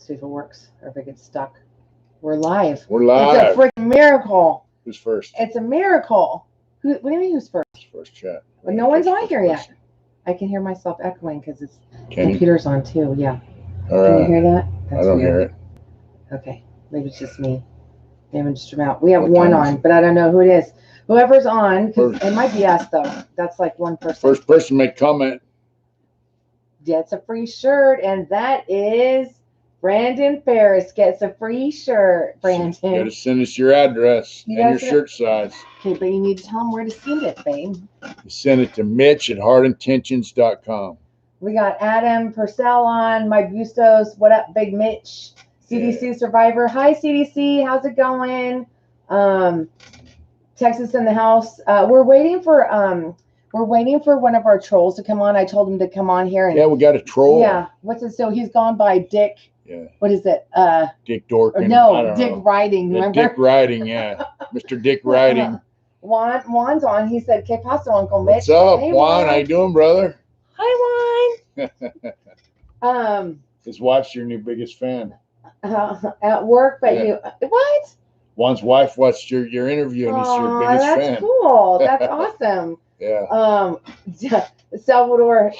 see if it works or if it gets stuck. We're live. We're live. It's a freaking miracle. Who's first? It's a miracle. What do you mean who's first? First chat. But no one's on here yet. I can hear myself echoing because it's computer's on too. Yeah. All right. Can you hear that? That's I don't weird. hear it. Okay. Maybe it's just me. Damn, just from out. We have one on, but I don't know who it is. Whoever's on, because it might be us though. That's like one person. First person make comment. Gets a free shirt, and that is Brandon Ferris gets a free shirt. Brandon, You gotta send us your address and your shirt size. Okay, but you need to tell them where to send it, babe. You send it to Mitch at hardintentions.com. We got Adam Purcell on, Mike Bustos. What up, Big Mitch? CDC survivor. Hi, CDC. How's it going? Texas in the house. We're waiting for one of our trolls to come on. I told him to come on here. And, yeah, we got a troll. Yeah. What's it? So he's gone by Dick. Yeah. What is it? Dick Dorkin. No, Dick Riding. Remember? Dick Riding. Yeah. Mr. Dick Riding. Juan's on. He said, "Que paso, Uncle Mitch?" What's up, hey, Juan? How you doing, brother? Hi, Juan. His wife's your new biggest fan. At work, but you what? Juan's wife watched your interview and he's your biggest fan. That's cool. That's awesome. Yeah. Salvador,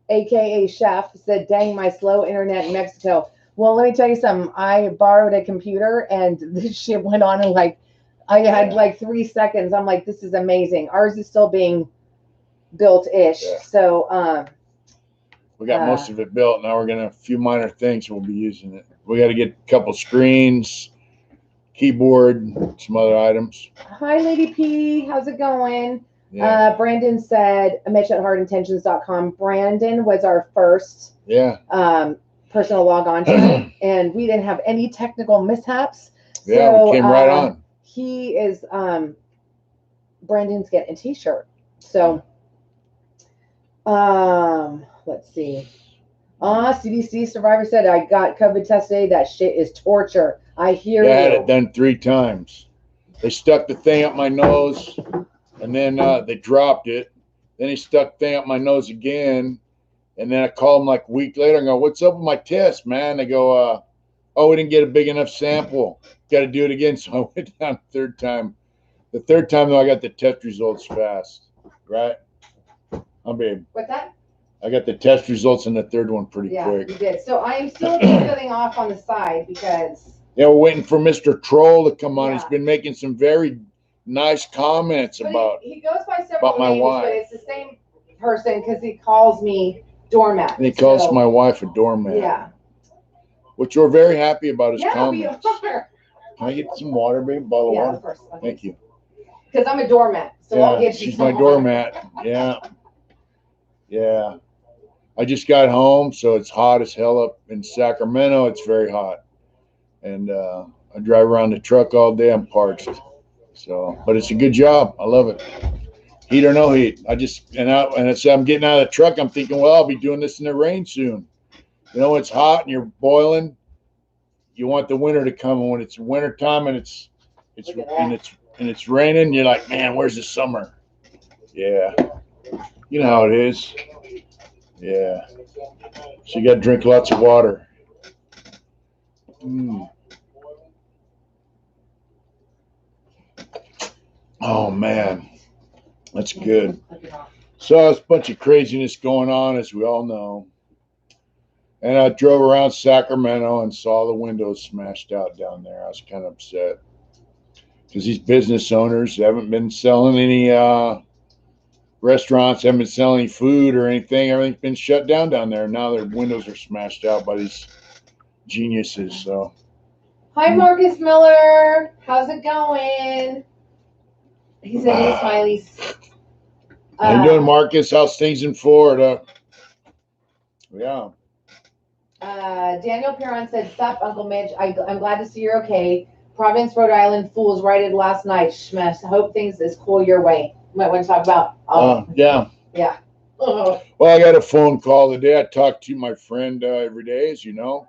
aka Chef, said, "Dang, my slow internet in Mexico." Well, let me tell you something. I borrowed a computer and this shit went on in I had like 3 seconds. I'm like, this is amazing. Ours is still being built-ish. Yeah. So we got most of it built. Now we're gonna a few minor things we'll be using it. We got to get a couple screens, keyboard, some other items. Hi, Lady P. How's it going? Yeah. Brandon said, Mitch at hardintentions.com. Brandon was our first person to log on to, and we didn't have any technical mishaps. Yeah, so, we came right on. He is, Brandon's getting a t-shirt. So, let's see. CDC survivor said, I got COVID test today. That shit is torture. I hear you. I had it done 3 times. They stuck the thing up my nose, and then they dropped it. Then he stuck the thing up my nose again, and then I called them like a week later and go, "What's up with my test, man?" They go, "Oh, we didn't get a big enough sample. Got to do it again." So I went down the 3rd time. The 3rd time, though, I got the test results fast. Right? What's that? I got the test results in the 3rd one pretty quick. Yeah, you did. So I am still filling off on the side because... Yeah, we're waiting for Mr. Troll to come on. Yeah. He's been making some very nice comments about he goes by several my names, wife. But it's the same person because he calls me doormat. And he calls my wife a doormat. Yeah. Which we're very happy about his comments. We are. Can I get some water, babe? Bottle of water? Of course. Okay. Thank you. Because I'm a doormat, so I'll get you she's some my doormat. Yeah. Yeah. I just got home, so it's hot as hell up in Sacramento. It's very hot. And I drive around the truck all day. I'm parched. So, but it's a good job. I love it. Heat or no heat. I'm getting out of the truck. I'm thinking, well, I'll be doing this in the rain soon. You know, it's hot and you're boiling. You want the winter to come, and when it's winter time and it's raining, you're like, man, where's the summer? Yeah. You know how it is. Yeah. So you got to drink lots of water. Oh, man. That's good. So there's a bunch of craziness going on, as we all know. And I drove around Sacramento and saw the windows smashed out down there. I was kind of upset because these business owners haven't been selling any restaurants, haven't been selling any food or anything. Everything's been shut down there. Now their windows are smashed out by these geniuses. So, hi, Marcus Miller. How's it going? He said, "Hey, Smileys." How you doing, Marcus? How's things in Florida? Yeah. Daniel Perron said, "Sup, Uncle Mitch. I'm glad to see you're okay. Providence, Rhode Island fools righted last night. Schmess. Hope things is cool your way." You might want to talk about. Yeah. Yeah. Well, I got a phone call today. I talk to my friend every day, as you know.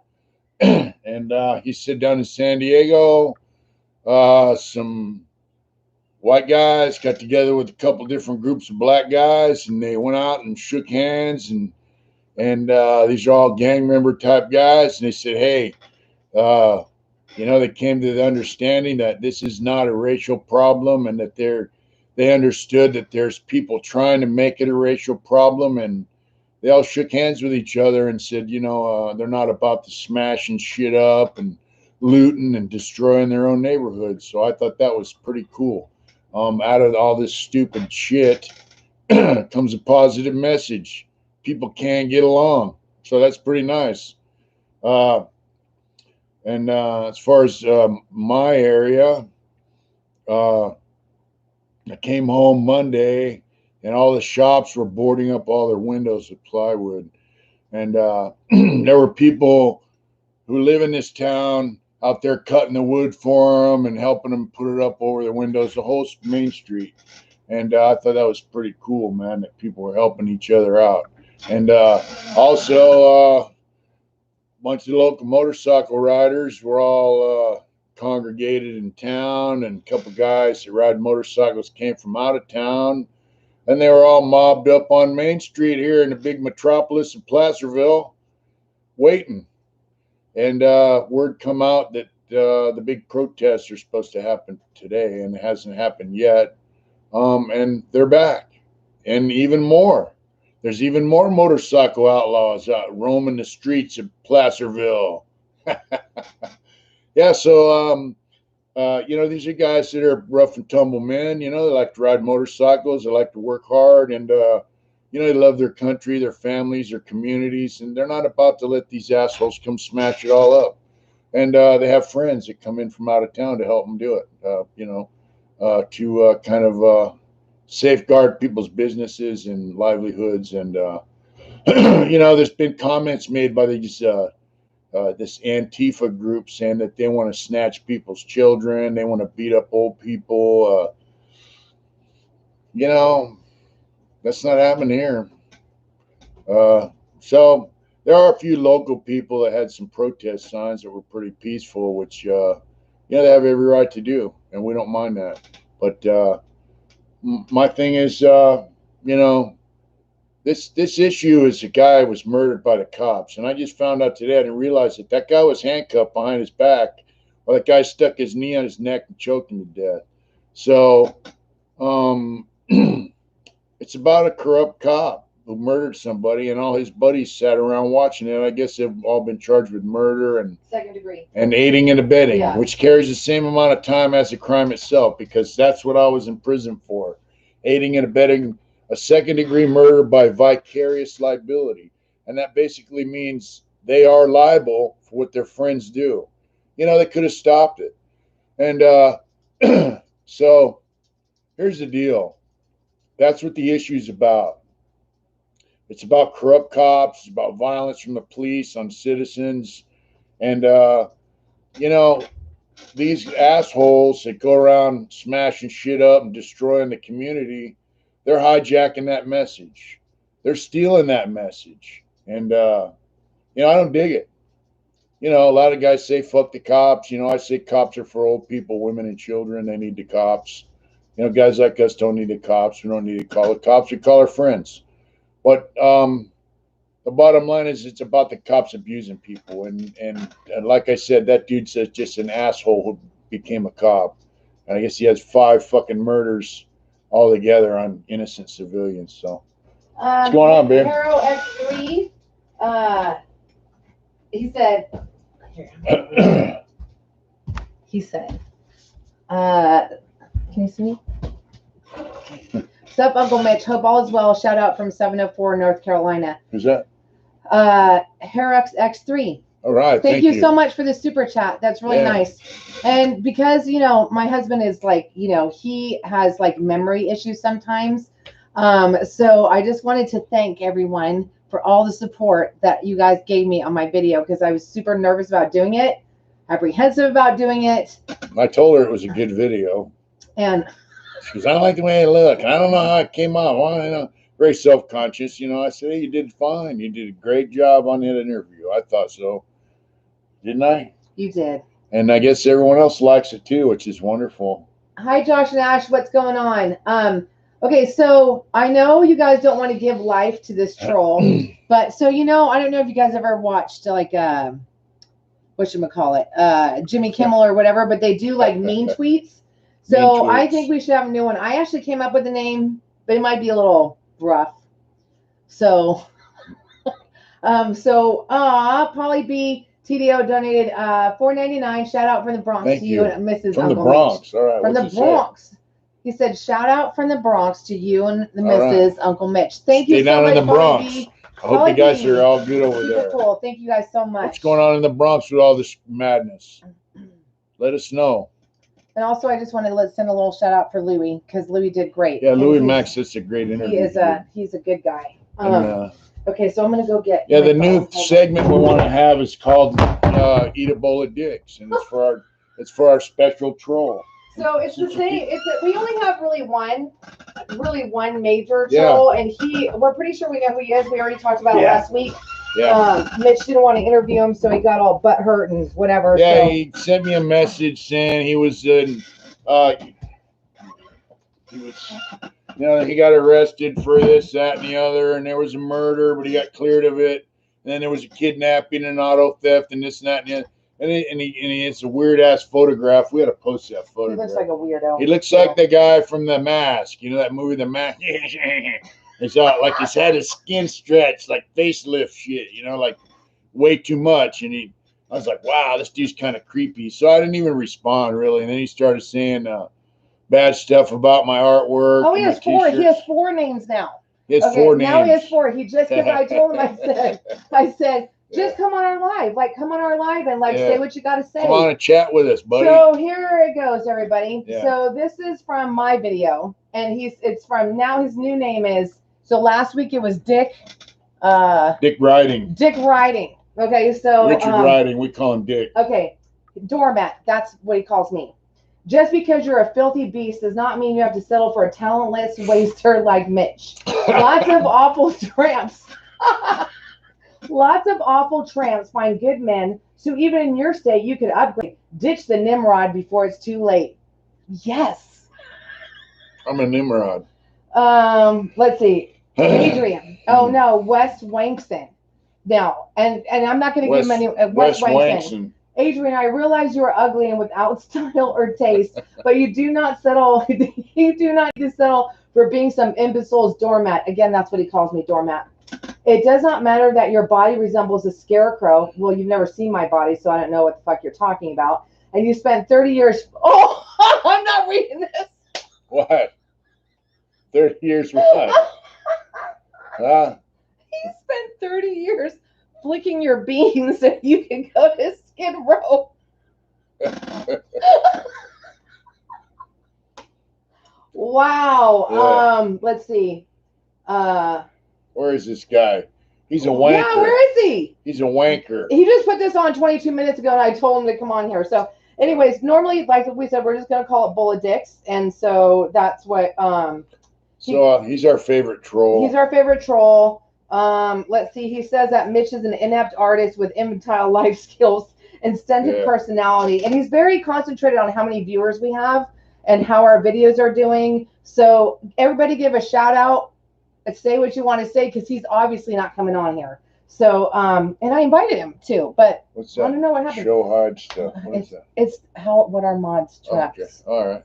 And he said down in San Diego, some white guys got together with a couple different groups of black guys, and they went out and shook hands, and these are all gang member type guys, and they said, "Hey, They came to the understanding that this is not a racial problem, and that they understood that there's people trying to make it a racial problem, and they all shook hands with each other and said, they're not about to smashing shit up and looting and destroying their own neighborhoods. So I thought that was pretty cool. Out of all this stupid shit comes a positive message. People can get along, so that's pretty nice. And as far as my area, uh, I came home Monday, and all the shops were boarding up all their windows with plywood. And there were people who live in this town out there cutting the wood for them and helping them put it up over the windows, the whole main street. And I thought that was pretty cool, man, that people were helping each other out. And also, a bunch of local motorcycle riders were all congregated in town, and a couple guys that ride motorcycles came from out of town, and they were all mobbed up on Main Street here in the big metropolis of Placerville, waiting. And word come out that the big protests are supposed to happen today, and it hasn't happened yet. And they're back, and even more. There's even more motorcycle outlaws out roaming the streets of Placerville. Yeah, so these are guys that are rough and tumble men. They like to ride motorcycles. They like to work hard, and they love their country, their families, their communities, and they're not about to let these assholes come smash it all up. And they have friends that come in from out of town to help them do it. To kind of safeguard people's businesses and livelihoods. And there's been comments made by these this Antifa group saying that they want to snatch people's children, they want to beat up old people. That's not happening here. So there are a few local people that had some protest signs that were pretty peaceful, which they have every right to do, and we don't mind that. But my thing is, this issue is a guy was murdered by the cops, and I just found out today. I didn't realize that guy was handcuffed behind his back, while that guy stuck his knee on his neck and choked him to death. So, it's about a corrupt cop who murdered somebody, and all his buddies sat around watching it. I guess they've all been charged with murder and second degree and aiding and abetting, yeah, which carries the same amount of time as the crime itself, because that's what I was in prison for, aiding and abetting a second-degree murder by vicarious liability. And that basically means they are liable for what their friends do. They could have stopped it. And so here's the deal. That's what the issue is about. It's about corrupt cops. It's about violence from the police on citizens. And, these assholes that go around smashing shit up and destroying the community, they're hijacking that message. They're stealing that message. And, I don't dig it. A lot of guys say, fuck the cops. I say cops are for old people, women, and children. They need the cops. Guys like us don't need the cops. We don't need to call the cops. We call our friends. But the bottom line is it's about the cops abusing people. And like I said, that dude's just an asshole who became a cop. And I guess he has 5 fucking murders all together on innocent civilians. So what's going on, babe? Hero X3, he said, can you see me? What's up, Uncle Mitch? Hope all is well. Shout out from 704 North Carolina. Who's that? Herox X3. All right. Thank you so much for the super chat. That's really nice. And because, my husband is like, he has like memory issues sometimes. So I just wanted to thank everyone for all the support that you guys gave me on my video, because I was super nervous about doing it, apprehensive about doing it. I told her it was a good video. And she goes, I don't like the way I look. I don't know how it came out. Well, very self-conscious. I said, hey, you did fine. You did a great job on that interview. I thought so. Didn't I? You did. And I guess everyone else likes it too, which is wonderful. Hi, Josh and Ash. What's going on? Okay, so I know you guys don't want to give life to this troll, but so, I don't know if you guys ever watched like whatchamacallit, Jimmy Kimmel or whatever, but they do like mean tweets. So Mean I tweets. think we should have a new one. I actually came up with the name, but it might be a little rough. So, Polly B. TDO donated $4.99. Shout out from the Bronx Thank to you you. and Mrs. From Uncle the Bronx. Mitch. All right. From the what's it say? Bronx. He said, shout out from the Bronx to you and the All Mrs. Uncle Mitch. Thank you Stay so down much, in the Polly Bronx. B. I hope you guys are all good over Super there. cool. Thank you guys so much. What's going on in the Bronx with all this madness? Let us know. And also, I just wanted to send a little shout out for Louie because Louie did great. Yeah, And Louis Max, that's a great interview. He's a good guy. And, Okay, so I'm gonna go get. yeah, my the new phone. segment we want to have is called "Eat a Bowl of Dicks," and it's for our special troll. So it's the same. We only have really one major troll, and we're pretty sure we know who he is. We already talked about it last week. Yeah. Mitch didn't want to interview him, so he got all butthurt and whatever. Yeah, so. he sent me a message saying he was he got arrested for this, that, and the other, and there was a murder, but he got cleared of it. And then there was a kidnapping and auto theft and this and that and the other. And it's a weird ass photograph. We got to post that photograph. He looks like a weirdo. He looks like the guy from The Mask. You know that movie, The Mask? It's like he's had his skin stretched, like facelift shit, like way too much. And I was like, wow, this dude's kind of creepy. So I didn't even respond really. And then he started saying bad stuff about my artwork. Oh, he has four. He has 4 names now. He has 4 names. Now he has 4. He just because I told him, I said, just come on our live, and say what you got to say. Come on and chat with us, buddy. So here it goes, everybody. Yeah. So this is from my video, and it's from now. His new name is. So last week it was Dick. Dick Riding. Dick Riding. Okay, so Richard Riding. We call him Dick. Okay, doormat. That's what he calls me. Just because you're a filthy beast does not mean you have to settle for a talentless waster like Mitch. Lots of awful tramps. Lots of awful tramps find good men, so even in your state, you could upgrade. Ditch the Nimrod before it's too late. Yes. I'm a Nimrod. Let's see. Adrian. Oh, no, Wes Wankson. Now, and I'm not going to give him any. Wes Wankson. Adrian, I realize you are ugly and without style or taste, but you do not settle. You do not need to settle for being some imbecile's doormat. Again, that's what he calls me, doormat. It does not matter that your body resembles a scarecrow. Well, you've never seen my body, so I don't know what the fuck you're talking about. And you spent 30 years. Oh, I'm not reading this. What? 30 years what? He spent 30 years flicking your beans so you can go to Skid Row. Wow. Yeah. Let's see. Where is this guy? He's a wanker. Yeah, where is he? He's a wanker. He just put this on 22 minutes ago, and I told him to come on here. So, anyways, normally, like we said, we're just gonna call it Bowl of Dicks, and so that's what. He's our favorite troll. He's our favorite troll. Let's see. He says that Mitch is an inept artist with infantile life skills and stunted personality, and he's very concentrated on how many viewers we have and how our videos are doing. So everybody give a shout out and say what you want to say, because he's obviously not coming on here. So, and I invited him too, but what's that? I don't know what happened. Show hard stuff. What is that? It's what our mods track. Okay. All right.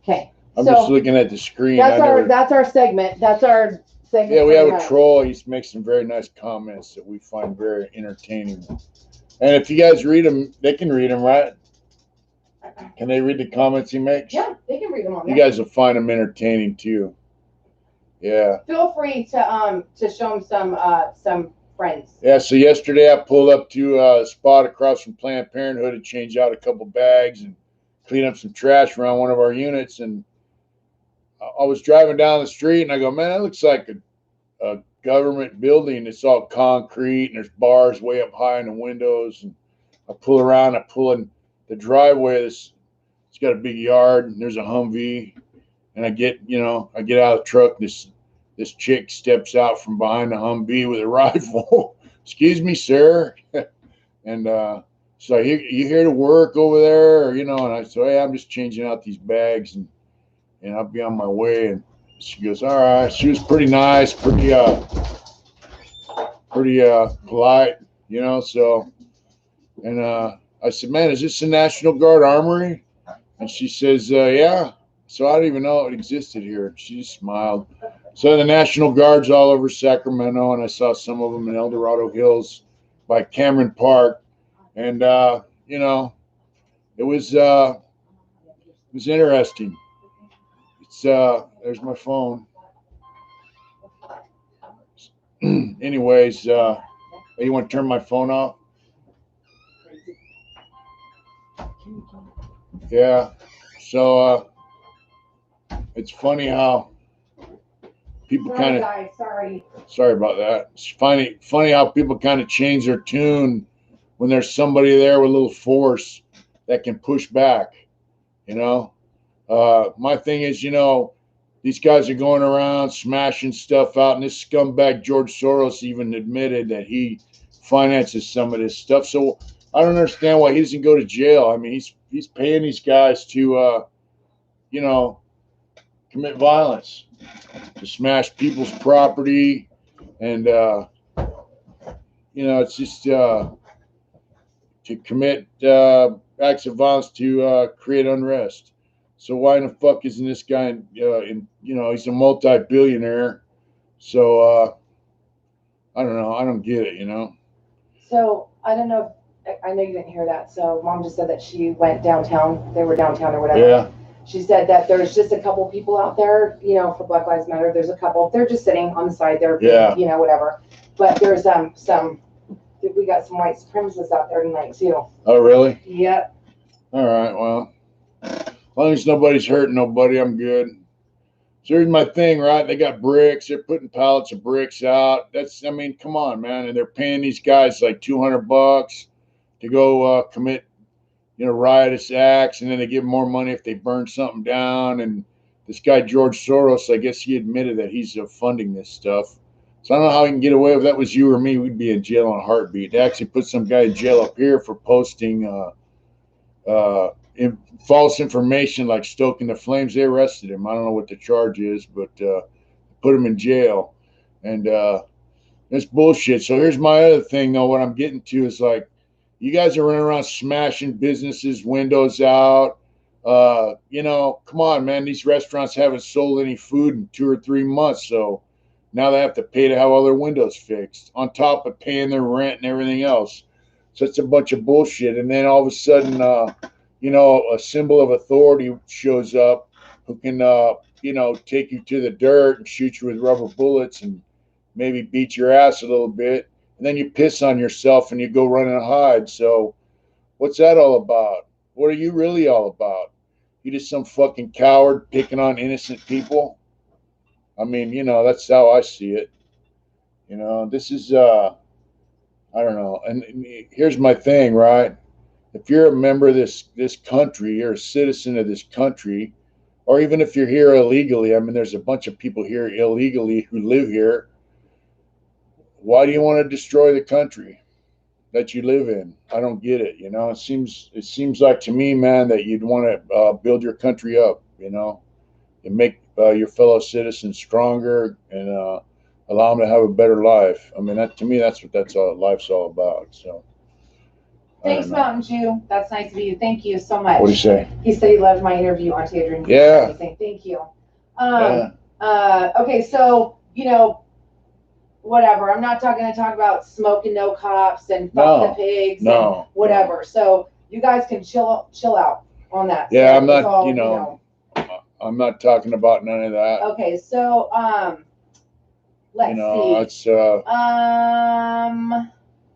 Okay. I'm just looking at the screen. That's our segment. That's our segment. Yeah, we have a troll. He makes some very nice comments that we find very entertaining. And if you guys read them, they can read them, right? Can they read the comments he makes? Yeah, they can read them all. You guys will find them entertaining too. Yeah. Feel free to show them some friends. Yeah. So yesterday I pulled up to a spot across from Planned Parenthood to change out a couple bags and clean up some trash around one of our units. And I was driving down the street and I go, man, that looks like a government building. It's all concrete and there's bars way up high in the windows. And I pull around, I pull in the driveway. It's got a big yard and there's a Humvee. And I get out of the truck. This chick steps out from behind the Humvee with a rifle. Excuse me, sir. And so you here to work over there? Or, and I said, hey, I'm just changing out these bags and I'll be on my way. And she goes, all right. She was pretty nice, pretty polite, so And I said, man, is this the National Guard Armory? And she says, yeah. So I didn't even know it existed here. She just smiled. So the National Guard's all over Sacramento, and I saw some of them in El Dorado Hills by Cameron Park. And, you know, it was interesting. It's there's my phone. Anyways, you want to turn my phone off? Yeah. So it's funny how people kind of sorry about that. It's funny how people kind of change their tune when there's somebody there with a little force that can push back. You know, my thing is, you know, these guys are going around smashing stuff out, and this scumbag George Soros even admitted that he finances some of this stuff. So I don't understand why he doesn't go to jail. I mean, he's paying these guys to, you know, commit violence, to smash people's property, and you know, it's just to commit acts of violence to create unrest. So why in the fuck isn't this guy in you know, he's a multi-billionaire. So I don't know. I don't get it, you know. So I don't know. I know you didn't hear that. So mom just said that she went downtown. They were downtown or whatever. Yeah. She said that there's just a couple people out there, you know, for Black Lives Matter. There's a couple. They're just sitting on the side there, Yeah. you know, whatever. But there's some. We got some white supremacists out there tonight too. Oh really? Yep. All right. Well, as long as nobody's hurting nobody, I'm good. So here's my thing, right? They got bricks. They're putting pallets of bricks out. That's, I mean, come on, man. And they're paying these guys like $200 to go commit, you know, riotous acts, and then they give them more money if they burn something down. And this guy George Soros, I guess he admitted that he's funding this stuff. So I don't know how he can get away. If that was you or me, we'd be in jail in a heartbeat. They actually put some guy in jail up here for posting false information, like stoking the flames. They arrested him. I don't know what the charge is, but put him in jail. And it's bullshit. So here's my other thing, though. What I'm getting to is like, you guys are running around smashing businesses' windows out. You know, come on, man. These restaurants haven't sold any food in 2 or 3 months, so now they have to pay to have all their windows fixed, on top of paying their rent and everything else. So it's a bunch of bullshit. And then all of a sudden, you know, a symbol of authority shows up who can, you know, take you to the dirt and shoot you with rubber bullets and maybe beat your ass a little bit. And then you piss on yourself and you go run and hide. So what's that all about? What are you really all about? You just some fucking coward picking on innocent people? I mean, you know, that's how I see it. You know, this is, I don't know. And here's my thing, right? If you're a member of this country, you're a citizen of this country, or even if you're here illegally, I mean, there's a bunch of people here illegally who live here. Why do you want to destroy the country that you live in? I don't get it. You know, it seems like to me, man, that you'd want to build your country up. You know, and make your fellow citizens stronger, and allow them to have a better life. I mean, that to me, that's what life's all about. So. Thanks, Mountain Jew. That's nice of you. Thank you so much. What do you say? He said he loved my interview, Auntie Adrian. Yeah. Thank you. Okay, so, you know, whatever. I'm not going to talk about smoking no cops and fuck the pigs and whatever. So you guys can chill out on that. Yeah, so I'm not, all, you know, I'm not talking about none of that. Okay, so let's see. It's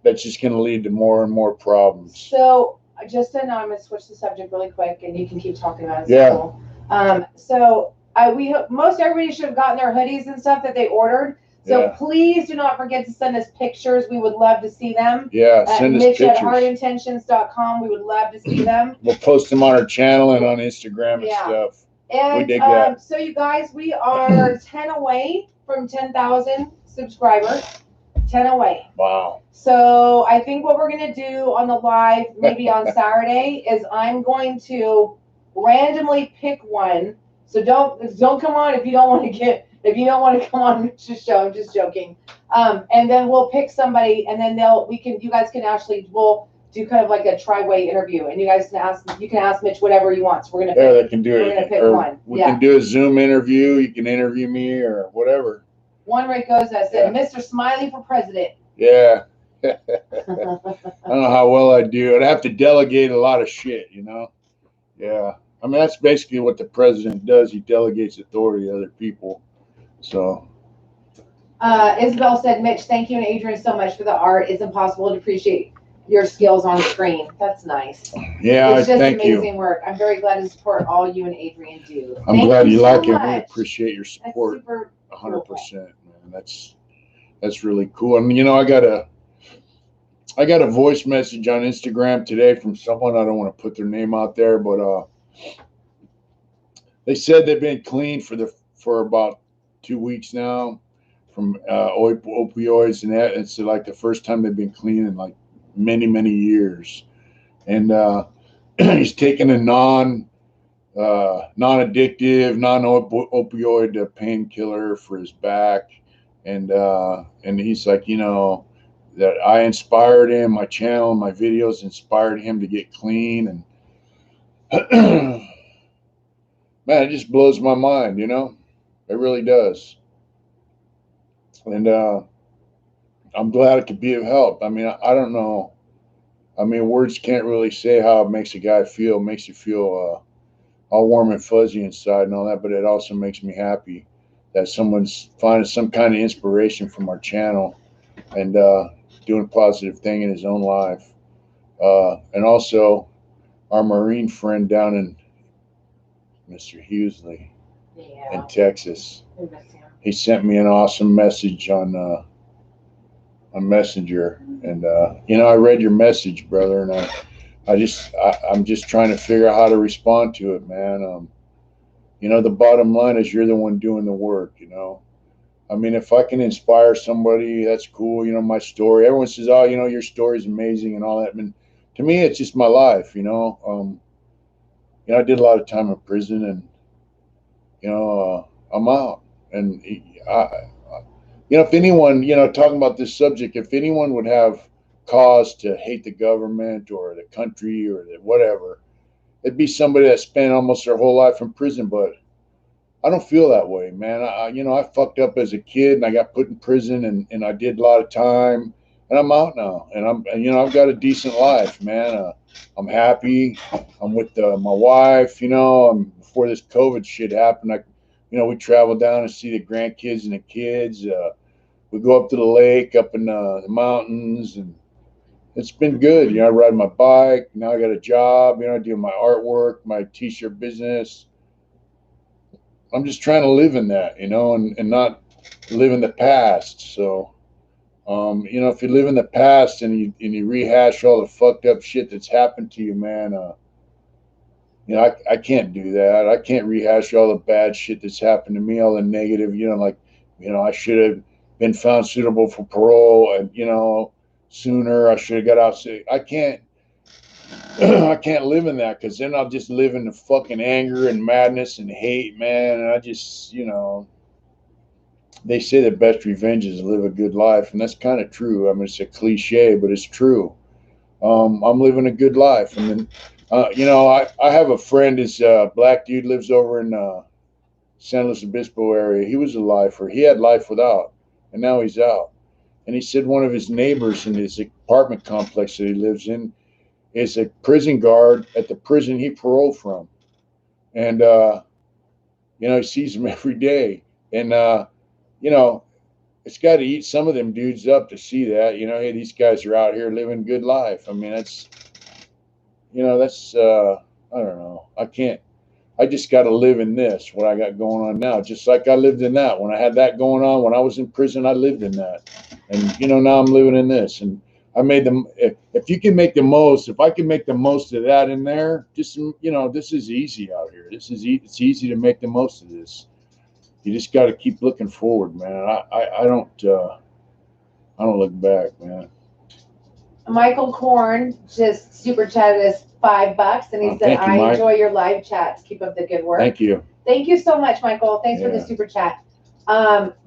that's just going to lead to more and more problems. So just to know, I'm going to switch the subject really quick, and you can keep talking about it. Yeah. Cool. So most everybody should have gotten their hoodies and stuff that they ordered. So please do not forget to send us pictures. We would love to see them. Yeah, send us pictures. Mitch at heartintentions.com. We would love to see them. We'll post them on our channel and on Instagram and stuff. And we dig that. So you guys, we are 10 away from 10,000 subscribers. 10 away. Wow. So I think what we're going to do on the live, maybe on Saturday, is I'm going to randomly pick one. So don't come on if you don't want to come on Mitch's show. I'm just joking. And then we'll pick somebody, and then you guys can actually, we'll do kind of like a tri-way interview, and you guys can ask Mitch whatever you want. So we're gonna they can do it. We're gonna pick one. We can do a Zoom interview. You can interview me or whatever. One right goes that said, Mr. Smiley for president. Yeah. I don't know how well I do. I'd have to delegate a lot of shit, you know? Yeah. I mean, that's basically what the president does. He delegates authority to other people. So. Isabel said, Mitch, thank you and Adrian so much for the art. It's impossible to appreciate your skills on screen. That's nice. Yeah, it's just thank you. amazing work. I'm very glad to support all you and Adrian do. I'm glad you like it. We appreciate your support. That's super 100%, cool. Man. That's really cool. I mean, you know, I got a voice message on Instagram today from someone. I don't want to put their name out there, but they said they've been clean for about 2 weeks now from opioids, and that it's like the first time they've been clean in like many years. And he's taking a non-addictive, non-opioid painkiller for his back, and he's like, you know, that I inspired him, my channel, my videos inspired him to get clean, and man, it just blows my mind, you know, it really does. And I'm glad it could be of help. I mean, I don't know. I mean, words can't really say how it makes a guy feel. It makes you feel all warm and fuzzy inside and all that, but it also makes me happy that someone's finding some kind of inspiration from our channel and doing a positive thing in his own life. And also our Marine friend down in Mr. Hughesley in Texas. He sent me an awesome message on Messenger, and you know, I read your message, brother, and I'm just trying to figure out how to respond to it, man. You know, the bottom line is you're the one doing the work, you know. I mean, if I can inspire somebody, that's cool. You know, my story, everyone says, oh, you know, your story's amazing and all that. I mean, to me, it's just my life, you know. You know, I did a lot of time in prison, and you know, I'm out. And you know, if anyone, you know, talking about this subject, if anyone would have cause to hate the government or the country or the whatever, it'd be somebody that spent almost their whole life in prison. But I don't feel that way, man. You know, I fucked up as a kid and I got put in prison, and I did a lot of time, and I'm out now, and you know, I've got a decent life, man. I'm happy. I'm with my wife, you know. Before this COVID shit happened, you know, we travel down and see the grandkids and the kids. We go up to the lake, up in the mountains, and it's been good. You know, I ride my bike. Now I got a job. You know, I do my artwork, my T-shirt business. I'm just trying to live in that, you know, and not live in the past. So, you know, if you live in the past and you rehash all the fucked up shit that's happened to you, man, you know, I can't do that. I can't rehash all the bad shit that's happened to me, all the negative, you know, like, you know, I should have been found suitable for parole, and, you know, sooner. I should have got out. I can't I can't live in that, because then I'll just live in the fucking anger and madness and hate, man. And I just, you know, they say the best revenge is to live a good life, and that's kind of true. I mean, it's a cliche, but it's true. I'm living a good life, and then you know, I have a friend, this black dude lives over in San Luis Obispo area. He was a lifer. He had life without, and now he's out. And he said one of his neighbors in his apartment complex that he lives in is a prison guard at the prison he paroled from. And, you know, he sees him every day. And, you know, it's got to eat some of them dudes up to see that, you know, hey, these guys are out here living good life. I mean, that's, you know, that's, I don't know. I just got to live in this, what I got going on now, just like I lived in that. When I had that going on, when I was in prison, I lived in that. And, you know, now I'm living in this. And I made them, if you can make the most, if I can make the most of that in there, just, you know, this is easy out here. It's easy to make the most of this. You just got to keep looking forward, man. I don't look back, man. Michael Korn just super chatted us $5, and he said, I enjoy your live chats. Keep up the good work. Thank you. Thank you so much, Michael. Thanks for the super chat.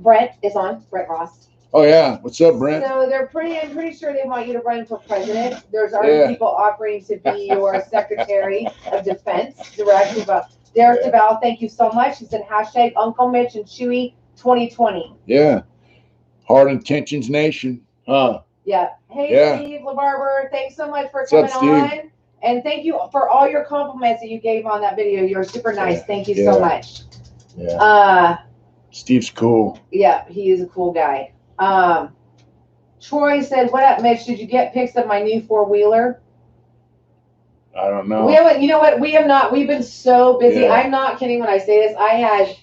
Brent is on, Brent Ross. Oh yeah, what's up, Brent? So I'm pretty sure they want you to run for president. There's already people offering to be your Secretary of Defense directly. But Derek DeVal, thank you so much. He said hashtag Uncle Mitch and Chewy 2020. Yeah. Hard Intentions Nation. Huh. Yeah. Hey, Steve LaBarber, thanks so much for coming on. And thank you for all your compliments that you gave on that video. You're super nice. Thank you so much. Yeah. Steve's cool. Yeah, he is a cool guy. Troy said, "What up, Mitch? Did you get pics of my new 4-wheeler?" I don't know. We haven't. You know what? We have not. We've been so busy. Yeah. I'm not kidding when I say this. I had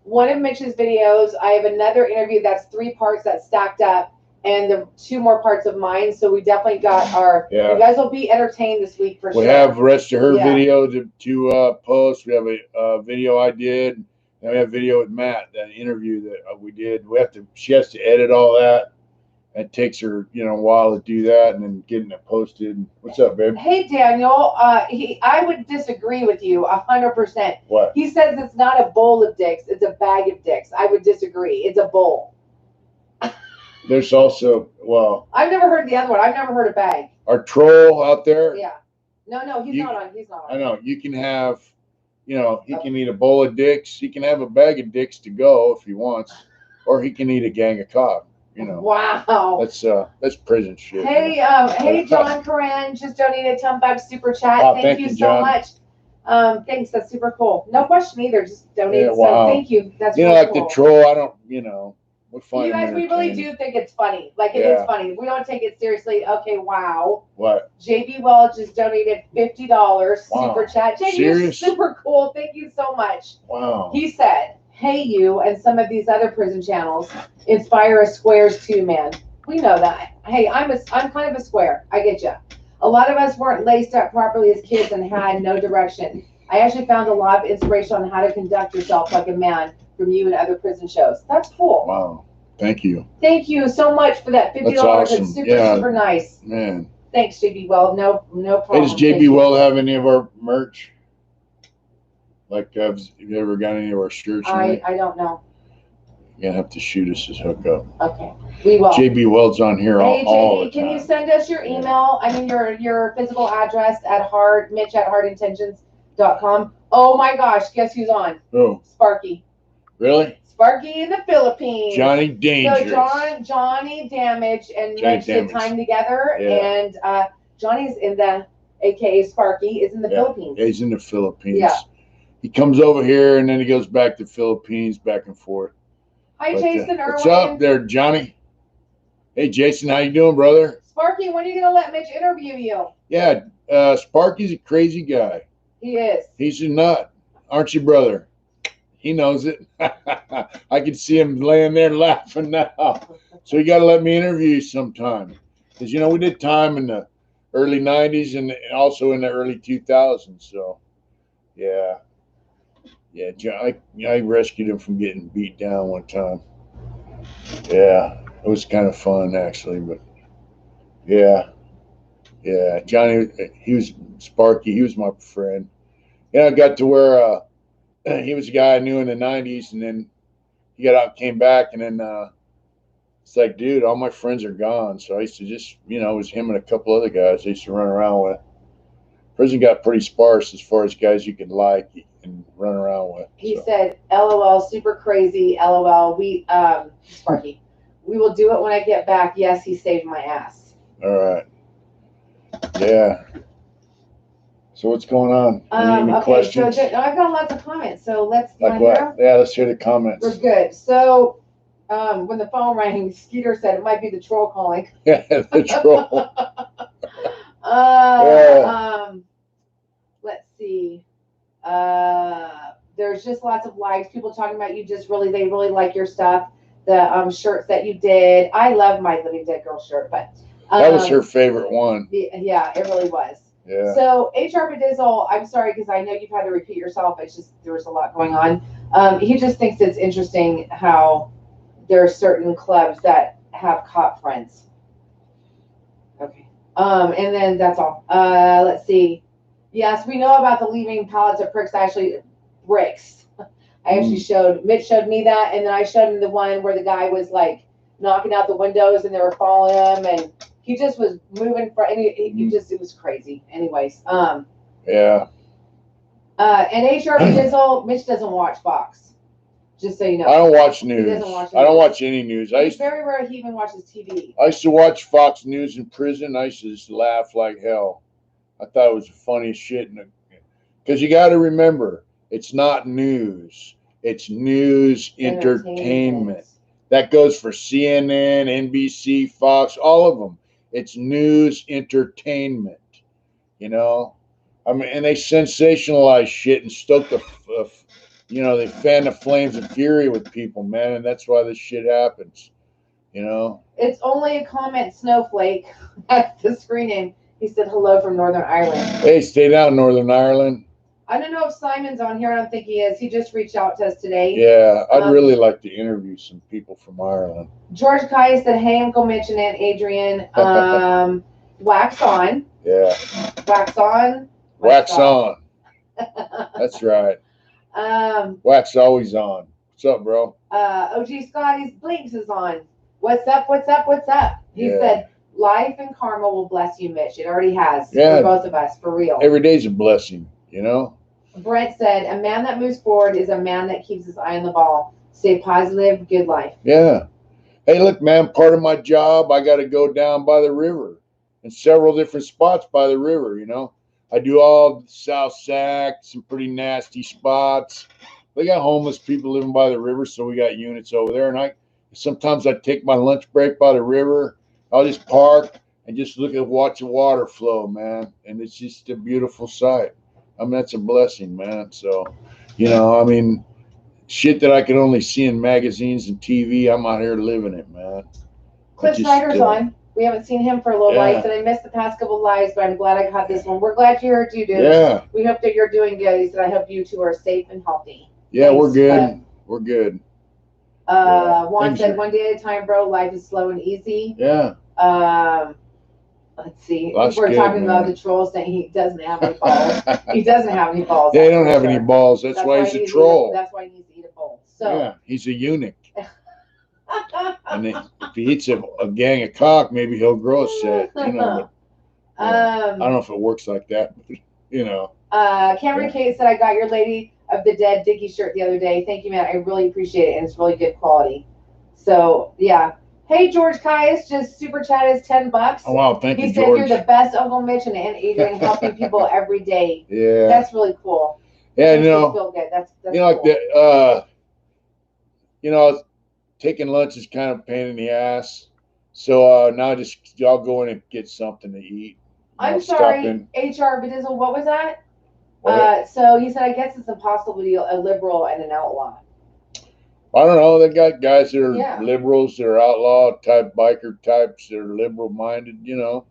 one of Mitch's videos. I have another interview that's 3 parts that stacked up, and the 2 more parts of mine. So we definitely got our. Yeah. You guys will be entertained this week for sure. We have the rest of her video to post. We have a video I did. And we have a video with Matt, that interview that we did. She has to edit all that. It takes her, a while to do that, and then getting it posted. What's up, babe? Hey, Daniel. I would disagree with you 100%. What? He says it's not a bowl of dicks; it's a bag of dicks. I would disagree. It's a bowl. There's also, I've never heard the other one. I've never heard a bag. Our troll out there. Yeah. No, he's not on. He's not on. I know. You can have, he can eat a bowl of dicks. He can have a bag of dicks to go if he wants, or he can eat a gang of cock. Wow. That's prison shit. Hey, hey, John Coran just donated $10 super chat. Thank you so much. Thanks. That's super cool. No question either. Just donate. Yeah, wow. So thank you. That's really like cool. The troll. I don't. We find you guys. We really do think it's funny. Like it is funny. We don't take it seriously. Okay. Wow. What? JB Welch just donated $50 super chat. JB, you're super cool. Thank you so much. Wow. He said, "Hey, you and some of these other prison channels inspire us squares too, man. We know that. Hey, I'm kind of a square. I get you. A lot of us weren't laced up properly as kids and had no direction. I actually found a lot of inspiration on how to conduct yourself like a man from you and other prison shows. That's cool. Wow. Thank you. Thank you so much for that $50. That's awesome. It's super nice. Man. Thanks, JB Weld. No problem. Hey, does JB Weld have any of our merch? Like, have you ever got any of our shirts? I don't know. You're going to have to shoot us his hookup. Okay. We will. JB Weld's on here all the time. Can you send us your email? I mean, your physical address at Mitch@hardintentions.com. Oh my gosh. Guess who's on? Who? Sparky. Really? Sparky in the Philippines. Johnny Dangerous. So Johnny Damage and Mitch did time together. Yeah. And Johnny's in the, AKA Sparky, is in the Philippines. Yeah, he's in the Philippines. Yeah. He comes over here and then he goes back to Philippines, back and forth. Hi, Jason Irwin. What's up there, Johnny? Hey, Jason, how you doing, brother? Sparky, when are you going to let Mitch interview you? Yeah, Sparky's a crazy guy. He is. He's a nut. Aren't you, brother? He knows it. I can see him laying there laughing now. So you got to let me interview you sometime. Because, we did time in the early 90s and also in the early 2000s. So, yeah. Yeah, I rescued him from getting beat down one time. Yeah, it was kind of fun, actually. But, yeah. Johnny, he was Sparky. He was my friend. I got to where he was a guy I knew in the 90s, and then he got out, came back, and then it's like, dude, all my friends are gone. So I used to just, it was him and a couple other guys I used to run around with. Prison got pretty sparse as far as guys you could like and run around with. He said, LOL, super crazy, LOL. Sparky, we will do it when I get back. Yes, he saved my ass. All right. Yeah. So what's going on? Any questions? So I've got lots of comments. So let's like what? Yeah, let's hear the comments. We're good. So when the phone rang, Skeeter said it might be the troll calling. Yeah, the troll. Let's see. There's just lots of likes. People talking about you. They really like your stuff. The shirts that you did. I love my Living Dead Girl shirt, but that was her favorite one. Yeah, it really was. Yeah. So HR Bedizzle, I'm sorry because I know you've had to repeat yourself. It's just there was a lot going on. He just thinks it's interesting how there are certain clubs that have cop friends. Okay. And then that's all. Let's see. Yes, we know about the leaving pallets of bricks. I actually showed Mitch showed me that, and then I showed him the one where the guy was like knocking out the windows and they were following him, and he just was moving for it was crazy. Anyways, Yeah. And HR Dizzle, Mitch doesn't watch Fox. Just so you know. I don't watch news. He doesn't watch I don't watch any news. It's very rare he even watches TV. I used to watch Fox News in prison. I used to just laugh like hell. I thought it was the funniest shit. Because you got to remember, it's not news. It's news entertainment. That goes for CNN, NBC, Fox, all of them. It's news entertainment. You know? I mean, and they sensationalize shit and stoke they fan the flames of fury with people, man. And that's why this shit happens. You know? It's only a comment, Snowflake, at the screening. He said hello from Northern Ireland. Hey, stay down, Northern Ireland. I don't know if Simon's on here. I don't think he is. He just reached out to us today. Yeah, I'd really like to interview some people from Ireland. George Kai said, hey, Uncle Mitch and Aunt Adrian. Wax on. Yeah. Wax on. Wax on. That's right. Wax always on. What's up, bro? OG Scotty's Blinks is on. What's up? What's up? What's up? He said, life and karma will bless you, Mitch. It already has for both of us, for real. Every day's a blessing, you know? Brent said, a man that moves forward is a man that keeps his eye on the ball. Stay positive, good life. Yeah. Hey, look, man, part of my job, I got to go down by the river in several different spots by the river, you know? I do all South Sac, some pretty nasty spots. We got homeless people living by the river, so we got units over there. And sometimes I take my lunch break by the river. I'll just park and just watch the water flow, man. And it's just a beautiful sight. I mean, that's a blessing, man. So, you know, I mean, shit that I could only see in magazines and TV, I'm out here living it, man. Cliff Snyder's on. We haven't seen him for a little while. He said, I missed the past couple of lives, but I'm glad I caught this one. We're glad you heard you, dude. Yeah. We hope that you're doing good. He said, I hope you two are safe and healthy. Yeah, thanks, we're good. Cliff. We're good. Juan said, one day at a time, bro. Life is slow and easy. Yeah. Let's see. We're talking about the troll saying he doesn't have any balls. He doesn't have any balls. They don't have any balls. That's why he's a troll. That's why he needs to eat a bowl. So yeah, he's a eunuch. And if he eats a gang of cock, maybe he'll grow a set. You know. But, I don't know if it works like that. But, you know. Cameron Kate said, I got your Lady of the Dead Dickie shirt the other day. Thank you, man. I really appreciate it, and it's really good quality. So yeah. Hey, George Caius just super chatted $10. Oh, wow, thank you, George. He said you're the best Uncle Mitch and Aunt Adrian helping people every day. Yeah. That's really cool. Yeah, you know. Feel good. That's you know, cool. Like the, you know, taking lunch is kind of a pain in the ass. So now just y'all go in and get something to eat. I'm sorry, HR Bedizzle, what was that? So he said, I guess it's impossible to be a liberal and an outlaw. I don't know. They got guys that are liberals, that are outlaw type biker types, that are liberal minded. You know,